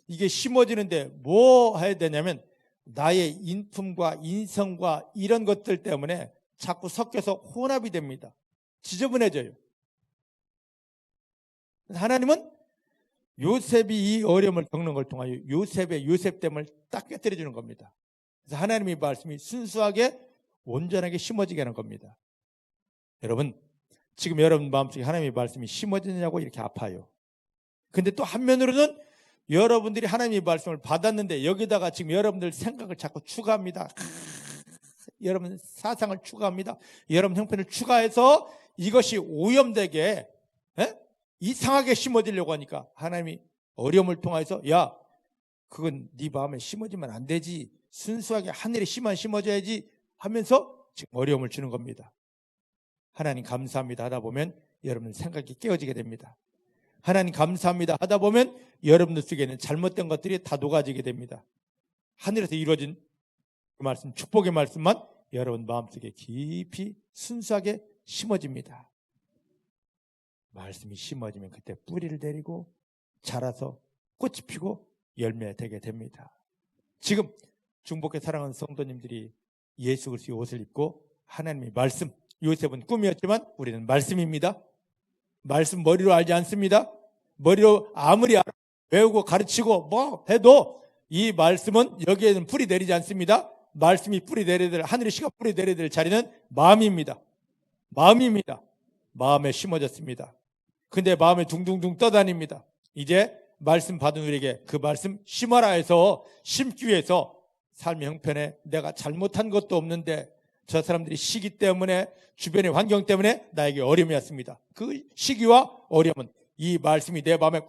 이게 심어지는데 뭐 해야 되냐면 나의 인품과 인성과 이런 것들 때문에 자꾸 섞여서 혼합이 됩니다. 지저분해져요. 하나님은 요셉이 이 어려움을 겪는 걸 통하여 요셉됨을 딱 깨뜨려 주는 겁니다. 그래서 하나님의 말씀이 순수하게 온전하게 심어지게 하는 겁니다. 여러분 지금 여러분 마음속에 하나님의 말씀이 심어지느냐고 이렇게 아파요. 근데 또 한면으로는 여러분들이 하나님의 말씀을 받았는데 여기다가 지금 여러분들 생각을 자꾸 추가합니다. 여러분 사상을 추가합니다. 여러분 형편을 추가해서 이것이 오염되게 이상하게 심어지려고 하니까 하나님이 어려움을 통해서 야 그건 네 마음에 심어지면 안 되지. 순수하게 하늘에 씨만 심어져야지 하면서 지금 어려움을 주는 겁니다. 하나님 감사합니다 하다 보면 여러분 생각이 깨어지게 됩니다. 하나님 감사합니다 하다 보면 여러분들 속에는 잘못된 것들이 다 녹아지게 됩니다. 하늘에서 이루어진 그 말씀, 축복의 말씀만 여러분 마음속에 깊이 순수하게 심어집니다. 말씀이 심어지면 그때 뿌리를 내리고 자라서 꽃이 피고 열매되게 됩니다. 지금 중복의 사랑하는 성도님들이 예수 그리스도의 옷을 입고 하나님의 말씀, 요셉은 꿈이었지만 우리는 말씀입니다. 말씀 머리로 알지 않습니다. 머리로 아무리 외우고 가르치고 뭐 해도 이 말씀은 여기에는 뿌리 내리지 않습니다. 말씀이 뿌리 내려야 될, 하늘의 씨가 뿌리 내려야 될 자리는 마음입니다. 마음에 심어졌습니다. 근데 마음에 둥둥둥 떠다닙니다. 이제 말씀 받은 우리에게 그 말씀 심어라 해서 심기 위해서 삶의 형편에 내가 잘못한 것도 없는데 저 사람들이 시기 때문에, 주변의 환경 때문에 나에게 어려움이 왔습니다. 그 시기와 어려움은 이 말씀이 내 마음에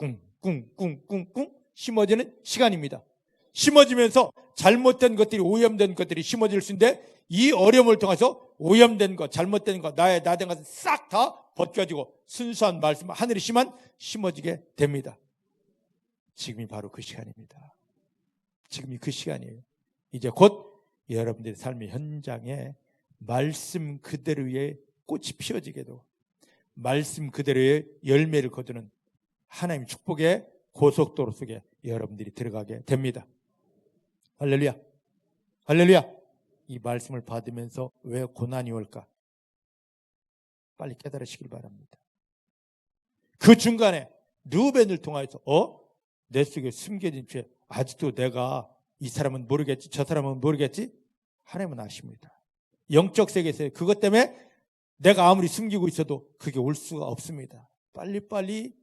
꿍꿍꿍꿍꿍 심어지는 시간입니다. 심어지면서 잘못된 것들이, 오염된 것들이 심어질 수 있는데, 이 어려움을 통해서 오염된 것, 잘못된 것, 나된 것은 싹 다 벗겨지고 순수한 말씀, 하늘의 씨만 심어지게 됩니다. 지금이 바로 그 시간입니다. 지금이 그 시간이에요. 이제 곧 여러분들의 삶의 현장에 말씀 그대로의 꽃이 피어지게도, 말씀 그대로의 열매를 거두는 하나님의 축복의 고속도로 속에 여러분들이 들어가게 됩니다. 할렐루야. 할렐루야. 이 말씀을 받으면서 왜 고난이 올까? 빨리 깨달으시길 바랍니다. 그 중간에 르우벤을 통하여서 내 속에 숨겨진 죄, 아직도 내가 이 사람은 모르겠지, 저 사람은 모르겠지? 하나님은 아십니다. 영적 세계에서 그것 때문에 내가 아무리 숨기고 있어도 그게 올 수가 없습니다. 빨리빨리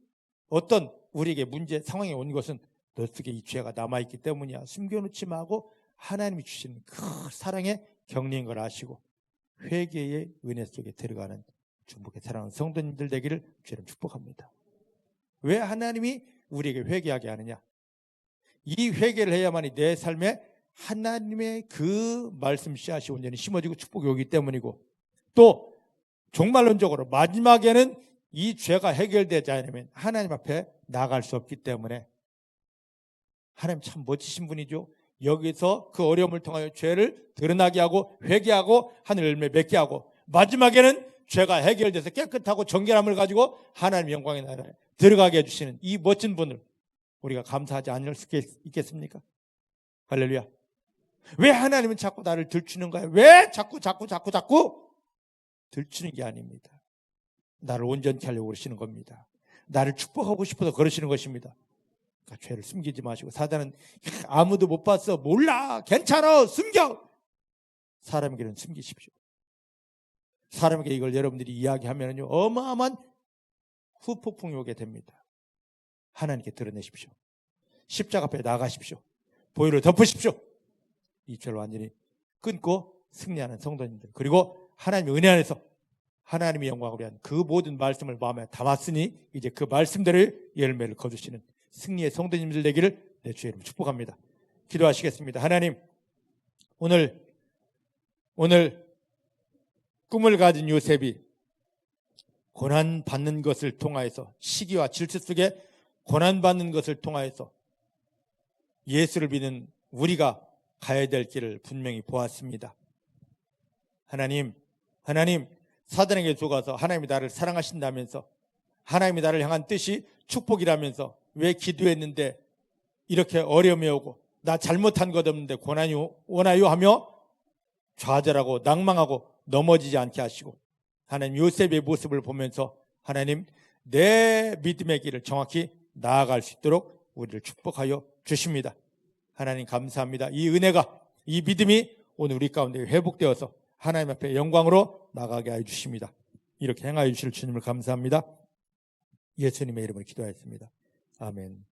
어떤 우리에게 문제 상황이 온 것은 너 속에 이 죄가 남아있기 때문이야. 숨겨놓지 말고 하나님이 주시는 그 사랑의 격리인 걸 아시고 회개의 은혜 속에 들어가는 중복의 사랑하는 성도님들 되기를 주님 축복합니다. 왜 하나님이 우리에게 회개하게 하느냐? 이 회개를 해야만이 내 삶에 하나님의 그 말씀 씨앗이 온전히 심어지고 축복이 오기 때문이고, 또 종말론적으로 마지막에는 이 죄가 해결되지 않으면 하나님 앞에 나아갈 수 없기 때문에, 하나님 참 멋지신 분이죠. 여기서 그 어려움을 통하여 죄를 드러나게 하고 회개하고 하늘 열매 맺게 하고, 마지막에는 죄가 해결돼서 깨끗하고 정결함을 가지고 하나님의 영광의 나라에 들어가게 해주시는 이 멋진 분을 우리가 감사하지 않을 수 있겠습니까? 할렐루야. 왜 하나님은 자꾸 나를 들추는 거예요? 왜 자꾸 들추는 게 아닙니다. 나를 온전케 하려고 그러시는 겁니다. 나를 축복하고 싶어서 그러시는 것입니다. 그러니까 죄를 숨기지 마시고, 사단은 아무도 못 봤어, 몰라, 괜찮아, 숨겨. 사람에게는 숨기십시오. 사람에게 이걸 여러분들이 이야기하면요, 어마어마한 후폭풍이 오게 됩니다. 하나님께 드러내십시오. 십자가 앞에 나가십시오. 보혈을 덮으십시오. 이 죄를 완전히 끊고 승리하는 성도님들, 그리고 하나님의 은혜 안에서 하나님의 영광을 위한 그 모든 말씀을 마음에 담았으니 이제 그 말씀대로 열매를 거두시는 승리의 성도님들 되기를 내 주의 이름으로 축복합니다. 기도하시겠습니다. 하나님, 오늘 꿈을 가진 요셉이 고난받는 것을 통하여서, 시기와 질투 속에 고난받는 것을 통하여서 예수를 믿는 우리가 가야 될 길을 분명히 보았습니다. 하나님, 사단에게 속아서 하나님이 나를 사랑하신다면서, 하나님이 나를 향한 뜻이 축복이라면서 왜 기도했는데 이렇게 어려움이 오고, 나 잘못한 것 없는데 고난이 오나요 하며 좌절하고 낭망하고 넘어지지 않게 하시고, 하나님 요셉의 모습을 보면서 하나님 내 믿음의 길을 정확히 나아갈 수 있도록 우리를 축복하여 주십니다. 하나님 감사합니다. 이 은혜가, 이 믿음이 오늘 우리 가운데 회복되어서 하나님 앞에 영광으로 나가게 하여 주십니다. 이렇게 행하여 주실 주님을 감사합니다. 예수님의 이름으로 기도하였습니다. 아멘.